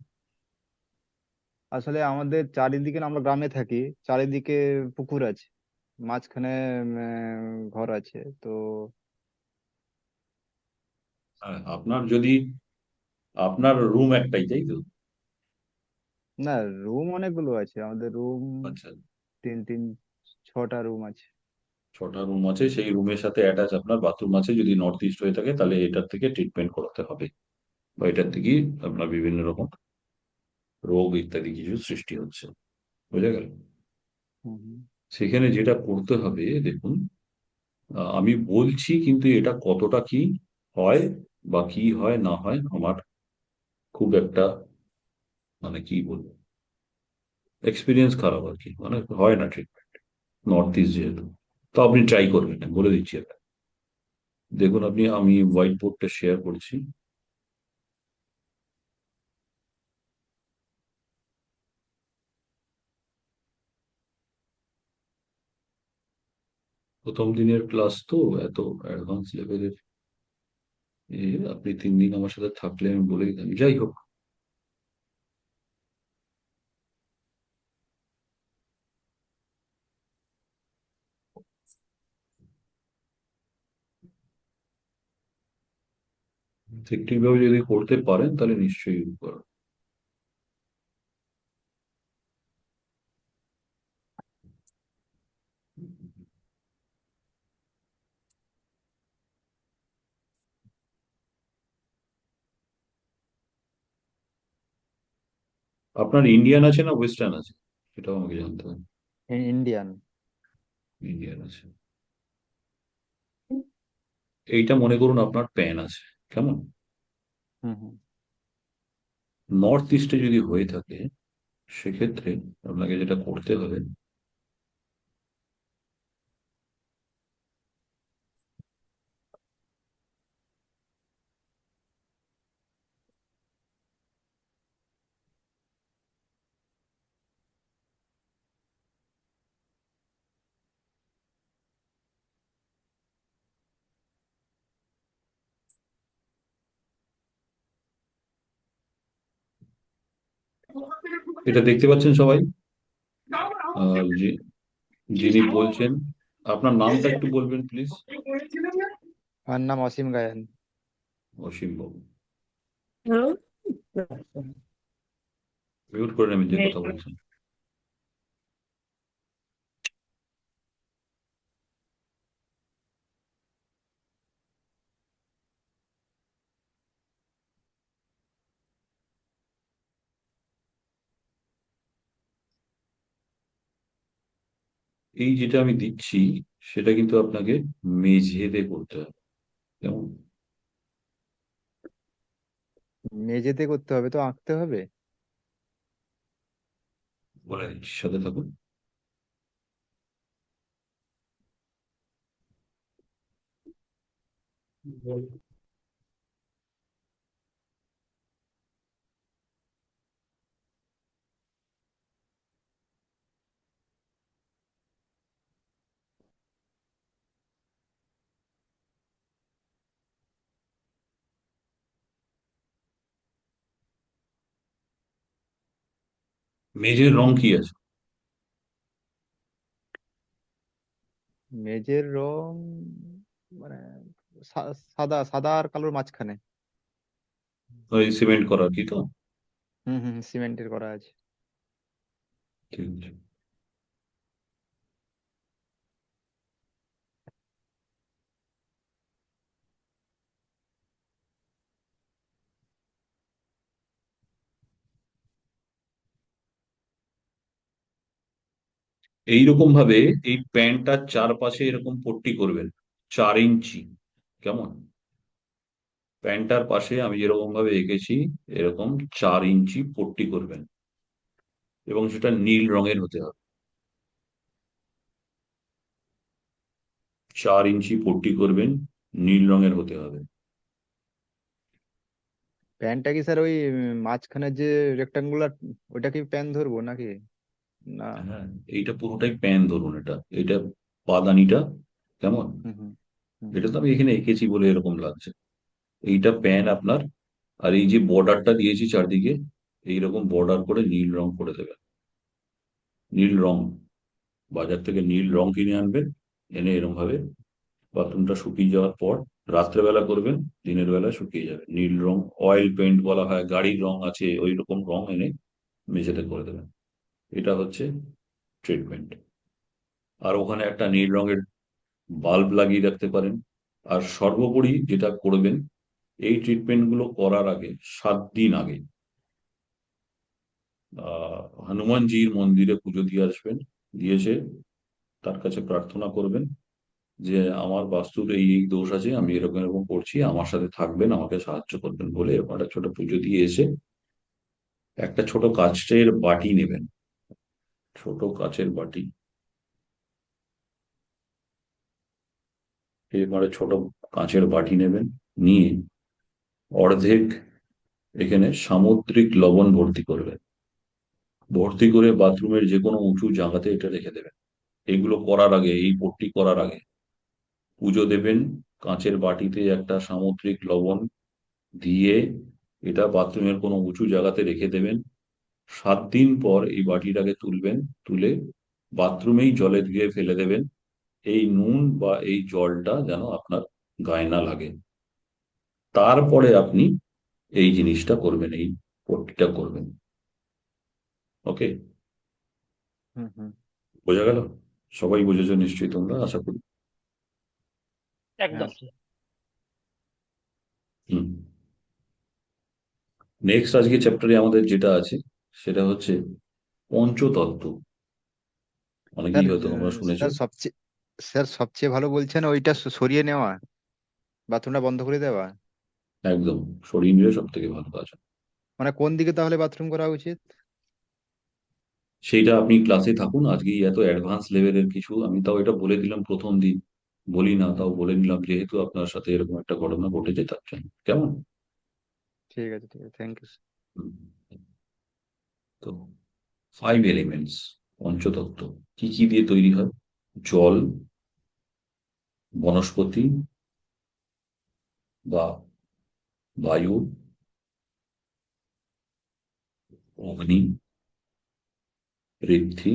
I: আসলে আমাদের চারিদিকে না, আমরা গ্রামে থাকি, চারিদিকে পুকুর আছে, মাঝখানে ঘর আছে তো।
A: হ্যাঁ, আপনার যদি, আপনার রুম একটাই তাই তো?
I: না রুম অনেকগুলো আছে, আমাদের রুম
A: আচ্ছা,
I: তিন তিন 6টা রুম আছে।
A: 6টা রুম আছে, সেই রুমের সাথে অ্যাটাচ আপনার বাথরুম আছে। যদি নর্থ ইস্ট হয়ে থাকে তাহলে এটার থেকে ট্রিটমেন্ট করাতে হবে, বা এটার থেকেই আপনার বিভিন্ন রকম রোগ ইত্যাদি কিছু সৃষ্টি হচ্ছে, বুঝা গেল?
I: হুম হুম।
A: সেখানে যেটা করতে হবে দেখুন, আমি বলছি কিন্তু এটা কতটা কি হয় বা কি হয় না হয় আমার খুব একটা, মানে কি বলবো, এক্সপিরিয়েন্স খারাপ আর কি, মানে হয় না ট্রিটমেন্ট নর্থ ইস্ট যেহেতু। তো আপনি ট্রাই করবেন, বলে দিচ্ছি এটা। দেখুন আপনি, আমি হোয়াইট বোর্ডটা শেয়ার করছি। প্রথম দিনের ক্লাস তো এত অ্যাডভান্স লেভেলের, আপনি 3 দিন আমার সাথে থাকলে আমি বলে দিতাম। যাই হোক, ঠিকঠাকভাবে যদি করতে পারেন তাহলে নিশ্চয়ই উপকার। আপনার ইন্ডিয়ান আছে না ওয়েস্টার্ন আছে, সেটাও আমাকে জানতে হবে।
I: ইন্ডিয়ান।
A: ইন্ডিয়ান আছে। এইটা মনে করুন আপনার প্যান আছে, কেমন?
I: হুম হুম।
A: নর্থ ইস্টে যদি হয়ে থাকে সেক্ষেত্রে আপনাকে যেটা করতে হবে, এটা দেখতে পাচ্ছেন সবাই? যিনি বলছেন, আপনার নামটা একটু বলবেন প্লিজ।
I: আমার নাম অসীম গায়েন।
A: অসীম বাবু,
D: হুম?
A: মিউট করে নেবেন যে কথা বলছেন। এই যেটা আমি দিচ্ছি সেটা কিন্তু আপনাকে মেঝেতে করতে হবে, কেমন?
I: মেঝেতে করতে হবে তো, আঁকতে হবে?
A: বলে দিচ্ছি, সাথে থাকুন। মেঝের রং কি আছে?
I: মেঝের রং মানে সাদা, সাদা আর কালোর মাঝখানে।
A: ওই সিমেন্ট করা কি তো?
I: হুম হুম, সিমেন্টের করা আছে।
A: ঠিক আছে। এইরকম ভাবে এই প্যান্টটার চারপাশে এরকম পট্টি করবেন 4 ইঞ্চি, কেমন? প্যান্টটার পাশে আমি যেরকম ভাবে এঁকেছি এরকম 4 ইঞ্চি পট্টি করবেন, এবং সেটা নীল রঙের হতে হবে। 4 ইঞ্চি পট্টি করবেন, নীল রঙের হতে হবে।
I: প্যান্টটা কি স্যার ওই মাঝখানে যে রেক্টাঙ্গুলার, ওইটা কি প্যান ধরবো নাকি? না।
A: হ্যাঁ, এইটা পুরোটাই প্যান ধরুন, এটা এটা পাদানিটা, কেমন?
I: হুম হুম হুম
A: এটা তো আমি এখানে এঁকেছি বলে এরকম লাগছে। এইটা প্যান আপনার, আর এই যে বর্ডারটা দিয়েছি চারদিকে, এইরকম বর্ডার করে নীল রং করে দেবেন। নীল রং, বাজার থেকে নীল রং কিনে আনবেন, এনে এরকম ভাবে বাথরুমটা শুকিয়ে যাওয়ার পর, রাত্রেবেলা করবেন, দিনের বেলা শুকিয়ে যাবে। নীল রং, অয়েল পেন্ট বলা হয়, গাড়ির রং আছে, ওই রকম রং এনে মেঝেতে করে দেবেন। এটা হচ্ছে ট্রিটমেন্ট। আর ওখানে একটা নীল রঙের বাল্ব লাগিয়ে রাখতে পারেন। আর সর্বোপরি যেটা করবেন, এই ট্রিটমেন্ট গুলো করার আগে 7 দিন আগে হনুমানজির মন্দিরে পুজো দিয়ে আসবেন। দিয়েছে তার কাছে প্রার্থনা করবেন যে আমার বাস্তুর এই এই দোষ আছে, আমি এরকম এরকম করছি, আমার সাথে থাকবেন, আমাকে সাহায্য করবেন বলে এরকম একটা ছোট পুজো দিয়ে এসে একটা ছোট কাচের বাটি নেবেন। ছোট কাচের বাটি, এবারে ছোট কাঁচের বাটি নেবেন, নিয়ে অর্ধেক এখানে সামুদ্রিক লবণ ভর্তি করবেন। ভর্তি করে বাথরুমের যে কোনো উঁচু জায়গাতে এটা রেখে দেবেন। এগুলো করার আগে, এই পট্টি করার আগে পুজো দেবেন, কাঁচের বাটিতে একটা সামুদ্রিক লবণ দিয়ে এটা বাথরুমের কোনো উঁচু জায়গাতে রেখে দেবেন। 7 দিন পর এই বাটিটাকে তুলবেন, তুলে বাথরুমেই জলে ধুয়ে ফেলে দেবেন। এই নুন বা এই জলটা যেন আপনার গায়ে না লাগে। তারপরে আপনি এই জিনিসটা করবেন, এই পট্টিটা করবেন। ওকে,
I: হুম হুম।
A: বোঝা গেল? সবাই বুঝেছো নিশ্চয়ই তোমরা, আশা করি।
H: একদম
I: হ্যাঁ
A: হুম। নেক্সট আজকে চ্যাপ্টারে আমাদের যেটা আছে সেটা হচ্ছে পঞ্চতত্ত্ব।
I: স্যার,
A: অনেকেই হয়তো তোমরা শুনেছো।
I: সবচেয়ে ভালো বলছেন ওইটা সরিয়ে নেওয়া, বাথরুমটা বন্ধ করে দেওয়া।
A: একদম, সরিয়ে নিলে সব থেকে ভালো কাজ হয়।
I: মানে কোন দিকে তাহলে বাথরুম করা উচিত?
A: সেইটা আপনি ক্লাসে থাকুন, আজকেই এত অ্যাডভান্স লেভেলের কিছু আমি তাও এটা বলে দিলাম প্রথম দিন, বলি না তাও বলে নিলাম, যেহেতু আপনার সাথে এরকম একটা ঘটনা ঘটেছে তার জন্য। কেমন?
I: ঠিক আছে, ঠিক আছে, থ্যাংক ইউ।
A: হুম। তো 5 এলিমেন্টস, পঞ্চতত্ত্ব কি কি দিয়ে তৈরি হয়? জল, বনস্পতি বা বায়ু, অগ্নি, পৃথ্বী,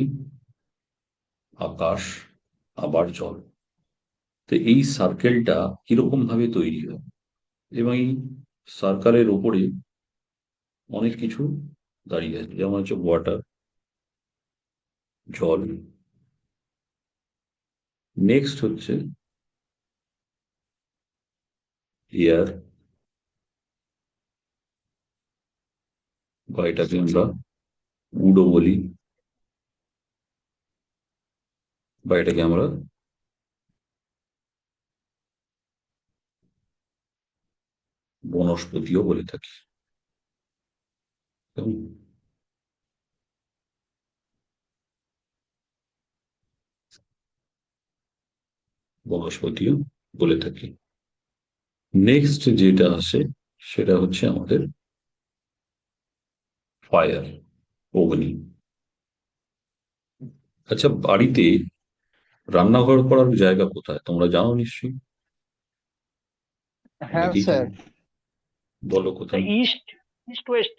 A: আকাশ, আবার জল। তো এই সার্কেলটা কিরকম ভাবে তৈরি হয়, এবং এই সার্কেলের উপরে অনেক কিছু দাঁড়িয়ে আছে, যেমন হচ্ছে ওয়াটার, জল। নেক্সট হচ্ছে এয়ার, বা এটাকে আমরা উডও বলি, বা এটাকে আমরা বনস্পতিও বলে থাকি। কেমন? বনস্পতিও বলে থাকি। নেক্সট যেটা আসে সেটা হচ্ছে আমাদের ফায়ার, অগ্নি। আচ্ছা, বাড়িতে রান্নাঘর করার জায়গা কোথায় তোমরা জানো নিশ্চয়ই,
E: হ্যাঁ
A: অনেকেই
E: স্যার,
A: জানো। বলো কোথায়?
H: East east West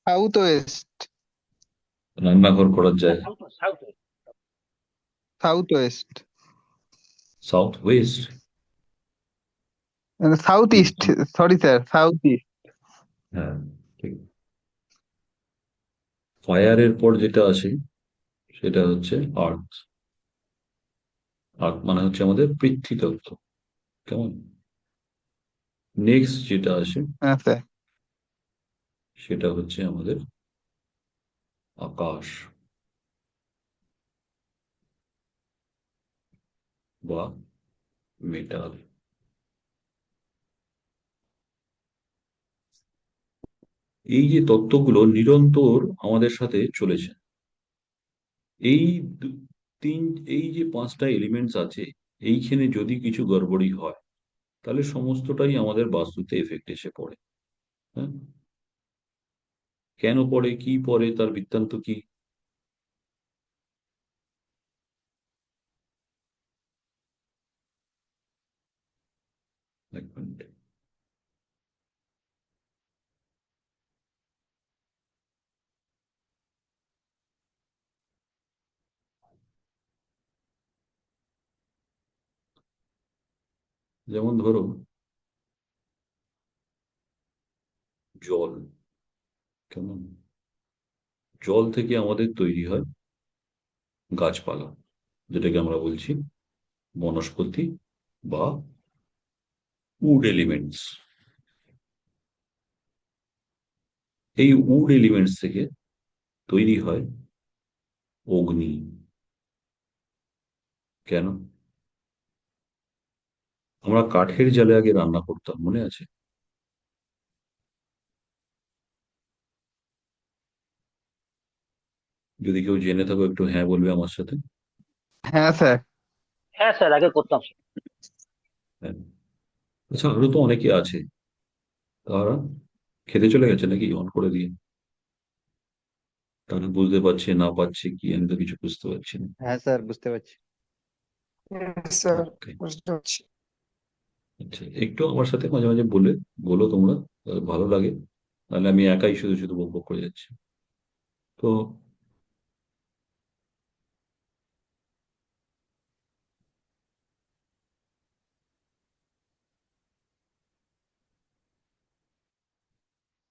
E: south West.
A: রান্নাঘর করার জায়গা?
H: South south West
E: south West,
A: south West.
E: South east, sorry sir, south east.
A: হ্যাঁ, ঠিক। ফায়ারের পর যেটা আসে সেটা হচ্ছে আর্থ। আর্থ মানে হচ্ছে আমাদের পৃথ্বীতত্ত্ব। কেমন? নেক্সট যেটা আসে
E: হ্যাঁ স্যার।
A: সেটা হচ্ছে আমাদের আকাশ বা মেটাল। এই যে তত্ত্বগুলো নিরন্তর আমাদের সাথে চলেছে, এই দু- তিন, এই যে 5টা এলিমেন্টস আছে, এইখানে যদি কিছু গড়বড়ি হয় তাহলে সমস্তটাই আমাদের বাস্তুতে এফেক্ট এসে পড়ে। হ্যাঁ, কেন পড়ে, কি পড়ে, তার বৃত্তান্ত কি? এক মিনিট। যেমন ধরো জল। কেমন? জল থেকে আমাদের তৈরি হয় গাছপালা, যেটাকে আমরা বলছি বনস্পতি বা উড এলিমেন্টস। এই উড এলিমেন্টস থেকে তৈরি হয় অগ্নি। কেন? আমরা কাঠের জালে আগে রান্না করতাম, মনে আছে? যদি কেউ জেনে থাকো একটু হ্যাঁ বলবে আমার সাথে।
E: হ্যাঁ স্যার।
H: হ্যাঁ স্যার আগে করতাম
A: হ্যাঁ। আচ্ছা, আরো তো অনেকে আছে, তারা খেতে চলে গেছে নাকি অন করে দিয়ে? তারা বুঝতে পারছে না পারছে কি, আমি তো কিছু বুঝতে পারছি না।
I: হ্যাঁ স্যার, বুঝতে পারছি।
G: স্যার
A: ওকে,
G: বুঝতে পারছি।
A: আচ্ছা, একটু আমার সাথে মাঝে মাঝে বলো তোমরা, ভালো লাগে। তাহলে আমি একাই শুধু শুধু বক বক করে যাচ্ছি। তো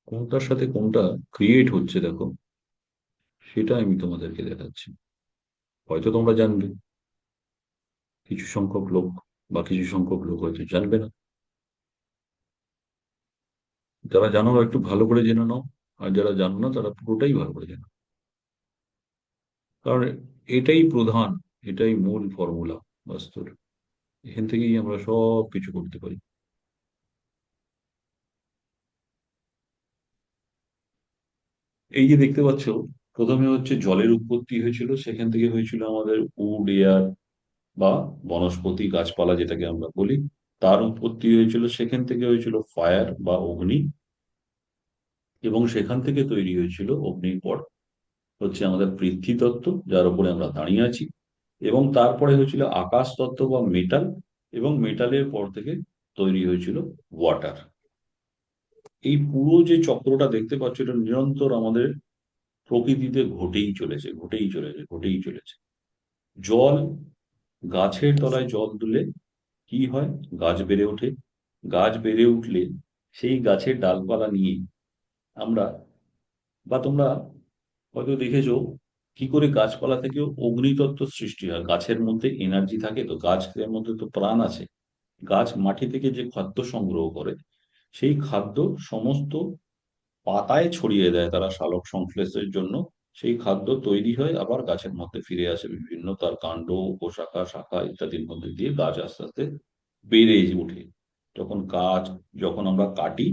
A: কোনটার সাথে কোনটা ক্রিয়েট হচ্ছে দেখো, সেটা আমি তোমাদেরকে দেখাচ্ছি। হয়তো তোমরা জানবে, কিছু সংখ্যক লোক বা কিছু সংখ্যক লোক হয়তো জানবে না। যারা জানো একটু ভালো করে জেনে নাও, আর যারা জানো না তারা পুরোটাই ভালো করে জানো। কারণ এটাই প্রধান, এটাই মূল ফর্মুলা বাস্তুর। এখান থেকেই আমরা সব কিছু করতে পারি। এই যে দেখতে পাচ্ছ, প্রথমে হচ্ছে জলের উৎপত্তি হয়েছিল, সেখান থেকে হয়েছিল আমাদের উড, এয়ার বা বনস্পতি, গাছপালা যেটাকে আমরা বলি। তার উৎপত্তি হয়েছিল, সেখান থেকে হয়েছিল ফায়ার বা অগ্নি, এবং সেখান থেকে তৈরি হয়েছিল অগ্নির পর হচ্ছে আমাদের পৃথ্বীতত্ত্ব, যার উপরে আমরা দাঁড়িয়ে আছি। এবং তারপরে হয়েছিল আকাশ তত্ত্ব বা মেটাল, এবং মেটালের পর থেকে তৈরি হয়েছিল ওয়াটার। এই পুরো যে চক্রটা দেখতে পাচ্ছ, এটা নিরন্তর আমাদের প্রকৃতিতে ঘটেই চলেছে। জল, গাছের তলায় জল দিলে কি হয়? গাছ বেড়ে ওঠে। গাছ বেড়ে উঠলে সেই গাছের ডালপালা নিয়ে আমরা, বা তোমরা হয়তো দেখেছো কি করে গাছপালা থেকে অগ্নিতত্ত্ব সৃষ্টি হয়। গাছের মধ্যে এনার্জি থাকে, তো গাছের মধ্যে তো প্রাণ আছে। গাছ মাটি থেকে যে খাদ্য সংগ্রহ করে, সেই খাদ্য সমস্ত পাতায় ছড়িয়ে দেয় তারা সালোক সংশ্লেষের জন্য। সেই খাদ্য তৈরি হয়, আবার গাছের মধ্যে ফিরে আসে বিভিন্ন তার কাণ্ড, উপশাখা, শাখা ইত্যাদির মধ্যে দিয়ে গাছ আস্তে আস্তে বেড়ে ওঠে। যখন আমরা কাটি,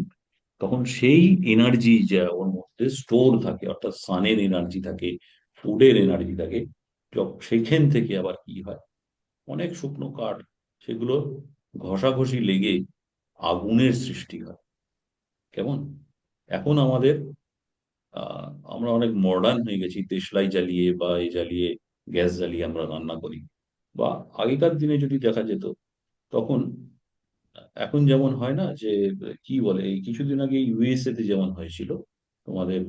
A: তখন সেই এনার্জি যা ওর মধ্যে স্টোর থাকে, অর্থাৎ সানের এনার্জি থাকে, ফুডের এনার্জি থাকে, সেখান থেকে আবার কি হয়, অনেক শুকনো কাঠ, সেগুলো ঘষাঘষি লেগে আগুনের সৃষ্টি হয়। কেমন? এখন আমরা অনেক মডার্ন হয়ে গেছি, দেশলাই জ্বালিয়ে বা এই জ্বালিয়ে, গ্যাস জ্বালিয়ে আমরা রান্না করি। বা আগেকার দিনে যদি দেখা যেত, তখন এখন যেমন হয় না যে, কি বলে, এই কিছুদিন আগে ইউএসএ তে যেমন হয়েছিল তোমাদের,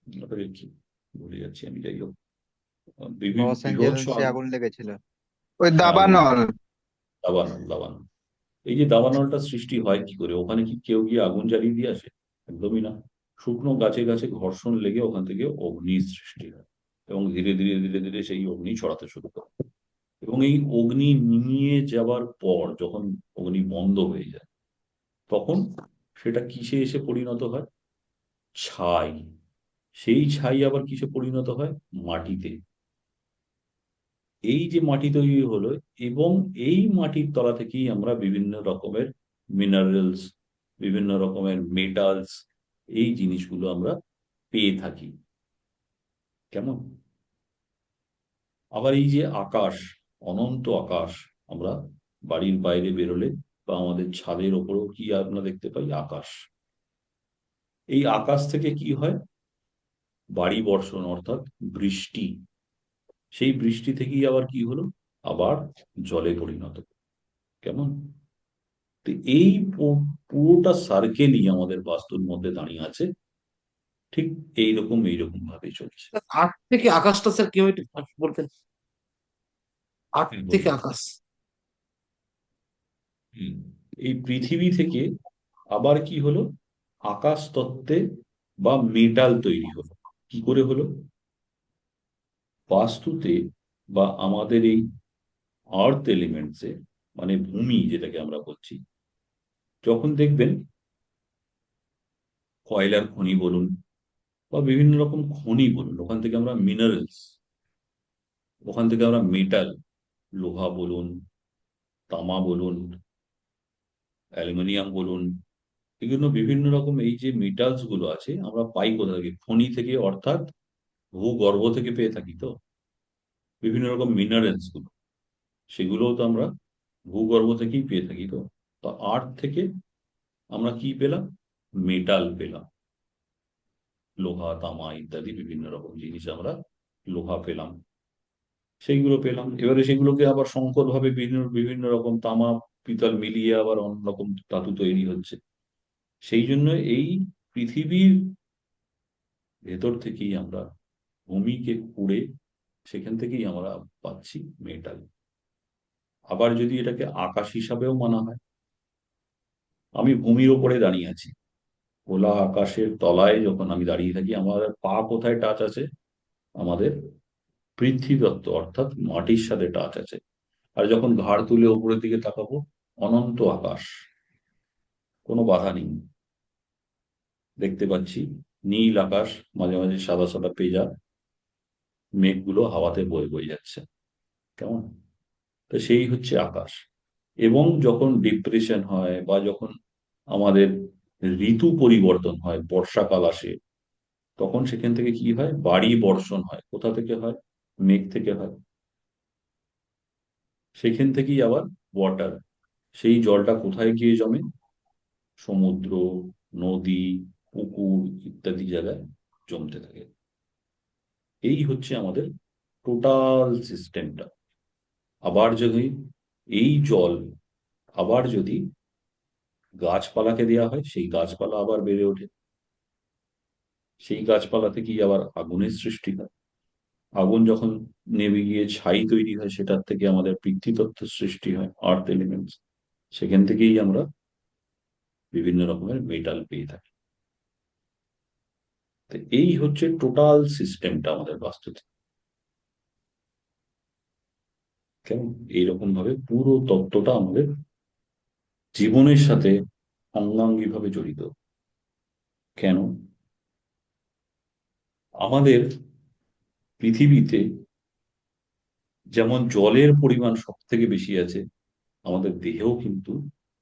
A: ওটাকে কি ভুলে যাচ্ছি আমি, যাই হোক,
I: লস
A: বিভৎস
I: অ্যাঞ্জেলসে
A: আগুন।
I: আগুন লেগেছিল।
E: ওই
A: হ্যাঁ, আগুন,
E: দাবানল।
A: দাবানল, দাবানল। এই যে দাবানলটা সৃষ্টি হয় কি করে? ওখানে কি কেউ গিয়ে আগুন জ্বালিয়ে দিয়ে আসে? একদমই না। শুকনো গাছে গাছে ঘর্ষণ লেগে ওখান থেকে অগ্নির সৃষ্টি হয়, এবং ধীরে ধীরে ধীরে ধীরে সেই অগ্নি ছড়াতে শুরু করে। এবং এই অগ্নি নিয়ে যাবার পর যখন অগ্নি বন্ধ হয়ে যায়, তখন সেটা কিসে এসে পরিণত হয়? ছাই। সেই ছাই আবার কিসে পরিণত হয়? মাটিতে। এই যে মাটি তৈরি হলো, এবং এই মাটির তলা থেকেই আমরা বিভিন্ন রকমের মিনারেলস, বিভিন্ন রকমের মেটালস, এই জিনিসগুলো আমরা পেয়ে থাকি। কেমন? আবার এই যে আকাশ, অনন্ত আকাশ, আমরা বাড়ির বাইরে বেরোলে বা আমাদের ছাদের ওপরেও কি আমরা দেখতে পাই? আকাশ। এই আকাশ থেকে কি হয়? বাড়ি বর্ষণ, অর্থাৎ বৃষ্টি। সেই বৃষ্টি থেকেই আবার কি হলো? আবার জলে পরিণত। কেমন? তো এই পুরোটা সার্কেলই আমাদের বাস্তুর মধ্যে দাঁড়িয়ে আছে, ঠিক এইরকম ভাবে চলছে।
F: আট থেকে আকাশটা স্যার কি হয় একটু বলবেন? আট
A: আমি
F: থেকে
A: বলবো,
F: আকাশ।
A: এই পৃথিবী থেকে আবার কি হলো? আকাশ তত্ত্বে বা মেটাল তৈরি হলো। কি করে হলো? বাস্তুতে বা আমাদের এই আর্থ এলিমেন্টসে, মানে ভূমি যেটাকে আমরা বলছি, যখন দেখবেন কয়লার খনি বলুন বা বিভিন্ন রকম খনি বলুন, ওখান থেকে আমরা মিনারেলস, ওখান থেকে আমরা মেটাল, লোহা বলুন, তামা বলুন, অ্যালুমিনিয়াম বলুন, এগুলো বিভিন্ন রকম এই যে মেটালস গুলো আছে, আমরা পাই কোথা থেকে? খনি থেকে, অর্থাৎ ভূগর্ভ থেকে পেয়ে থাকি। তো বিভিন্ন রকম মিনারেলস গুলো, সেগুলোও তো আমরা ভূগর্ভ থেকেই পেয়ে থাকি। তো তো আর্থ থেকে আমরা কি পেলাম? মেটাল পেলাম, লোহা, তামা ইত্যাদি বিভিন্ন রকম জিনিস আমরা লোহা পেলাম। সেইগুলো পেলাম। এবারে সেগুলোকে আবার সংকর ভাবে বিভিন্ন বিভিন্ন রকম তামা পিতল মিলিয়ে আবার অন্য রকম ধাতু তৈরি হচ্ছে। সেই জন্য এই পৃথিবীর ভেতর থেকেই আমরা ভূমিকে খুঁড়ে সেখান থেকেই আমরা পাচ্ছি মেটাল। আবার যদি এটাকে আকাশ হিসাবেও মানা হয়, আমি ভূমির ওপরে দাঁড়িয়ে আছি, খোলা আকাশের তলায় যখন আমি দাঁড়িয়ে থাকি, আমাদের পা কোথায় টাচ আছে? আমাদের পৃথ্বীতত্ত্ব অর্থাৎ মাটির সাথে টাচ আছে। আর যখন ঘাড় তুলে উপরের দিকে তাকাবো, অনন্ত আকাশ, কোনো বাধা নেই। দেখতে পাচ্ছি নীল আকাশ, মাঝে মাঝে সাদা সাদা পেজা মেঘগুলো হাওয়াতে বয়ে বয়ে যাচ্ছে, কেমন? তো সেই হচ্ছে আকাশ। এবং যখন ডিপ্রেশন হয় বা যখন আমাদের ঋতু পরিবর্তন হয়, বর্ষাকাল আসে, তখন সেখান থেকে কি হয়? বাড়ি বর্ষণ হয়। কোথা থেকে হয়? মেঘ থেকে হয়। সেখান থেকেই আবার ওয়াটার, সেই জলটা কোথায় গিয়ে জমে? সমুদ্র, নদী, পুকুর ইত্যাদি জায়গায় জমতে থাকে। এই হচ্ছে আমাদের টোটাল সিস্টেমটা। আবার যদি এই জল আবার যদি গাছপালাকে দেওয়া হয়, সেই গাছপালা আবার বেড়ে ওঠে। সেই গাছপালা থেকেই আবার আগুনের সৃষ্টি হয়। আগুন যখন নেমে গিয়ে ছাই তৈরি হয়, সেটার থেকে আমাদের পৃথ্বীতত্ত্বের সৃষ্টি হয়, আর্থ এলিমেন্টস। সেখান থেকেই আমরা বিভিন্ন রকমের মেটাল পেয়ে থাকি। তো এই হচ্ছে টোটাল সিস্টেমটা আমাদের বাস্তুতে, কেমন? এইরকম ভাবে পুরো তত্ত্বটা আমাদের জীবনের সাথে অঙ্গাঙ্গি ভাবে জড়িত। কেন? আমাদের পৃথিবীতে যেমন জলের পরিমাণ সব থেকে বেশি আছে, আমাদের দেহেও কিন্তু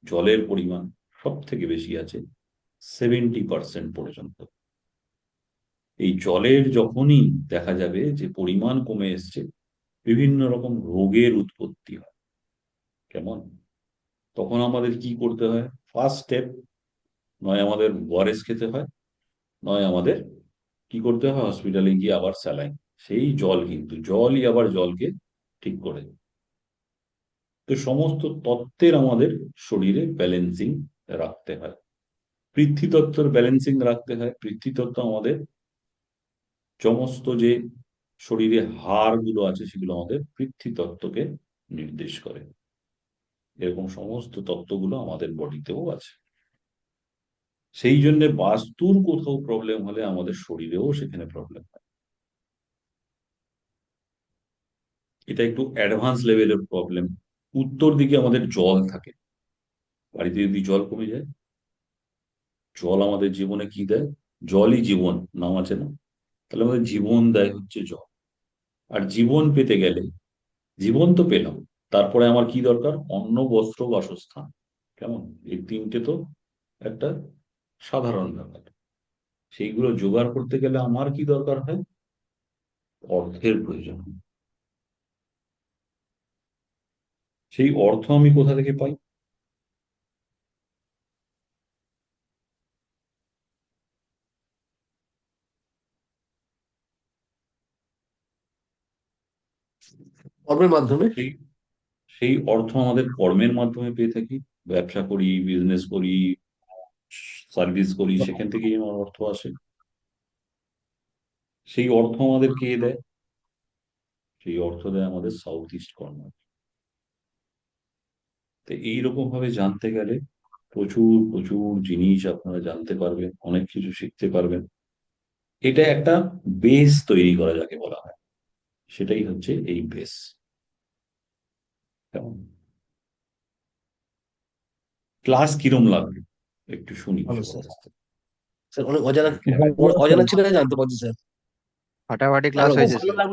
A: জলের পরিমাণ সব থেকে বেশি আছে, 70% পর্যন্ত। এই জলের যখনই দেখা যাবে যে পরিমাণ কমে এসছে, বিভিন্ন রকম রোগের উৎপত্তি হয়, কেমন? তখন আমাদের কি করতে হয়? ফার্স্ট স্টেপ, নয় আমাদের ওআরএস খেতে হয়, নয় আমাদের কি করতে হয়? হসপিটালে গিয়ে আবার স্যালাইন। সেই জল, কিন্তু জলই আবার জলকে ঠিক করে দেয়। তো সমস্ত তত্ত্বের আমাদের শরীরে ব্যালেন্সিং রাখতে হয়। পৃথ্বীতত্ত্বের ব্যালেন্সিং রাখতে হয়। পৃথ্বীতত্ত্ব আমাদের সমস্ত যে শরীরে হাড়গুলো আছে, সেগুলো আমাদের পৃথ্বীতত্ত্বকে নির্দেশ করে। এরকম সমস্ত তত্ত্বগুলো আমাদের বডিতেও আছে। সেই জন্য বাস্তুর কোথাও প্রবলেম হলে আমাদের শরীরেও সেখানে প্রবলেম হয়। এটা একটু অ্যাডভান্স লেভেলের প্রবলেম। উত্তর দিকে আমাদের জল থাকে, বাড়িতে যদি জল কমে যায়, জল আমাদের জীবনে কি দেয়? জলই জীবন, নাম আছে না? তাহলে আমাদের জীবন দেয় হচ্ছে জল। আর জীবন পেতে গেলে, জীবন তো পেলাম, তারপরে আমার কি দরকার? অন্ন, বস্ত্র, বাসস্থান, কেমন? এই তিনটে তো একটা সাধারণ ব্যাপার। সেইগুলো জোগাড় করতে গেলে আমার কি দরকার হয়? অর্থের প্রয়োজন হয়। সেই অর্থ আমি কোথা থেকে পাই?
F: কর্মের মাধ্যমে।
A: সেই সেই অর্থ আমাদের কর্মের মাধ্যমে পেয়ে থাকি। ব্যবসা করি, বিজনেস করি, সার্ভিস করি, সেখান থেকেই আমার অর্থ আসে। সেই অর্থ আমাদের কে দেয়? সেই অর্থ দেয় আমাদের সাউথ ইস্ট কর্নার। তো এইরকম ভাবে জানতে গেলে প্রচুর প্রচুর জিনিস আপনারা জানতে পারবেন, অনেক কিছু শিখতে পারবেন। এটা একটা বেস তৈরি করা যাকে বলা হয়, সেটাই হচ্ছে এই বেস, কেমন? ক্লাস কিরম লাগবে একটু শুনি
F: ভালো
A: সবার
F: স্যার।
A: কাছ থেকে।
F: স্যার অনেক অজানা
A: কেমন?
F: অজানা ছিল জানতে পারছি স্যার।
I: ফাটাফাটি
H: স্যার
I: ক্লাস
H: খুব
I: হয়েছে
H: ভালো
I: স্যার।
H: লাগলো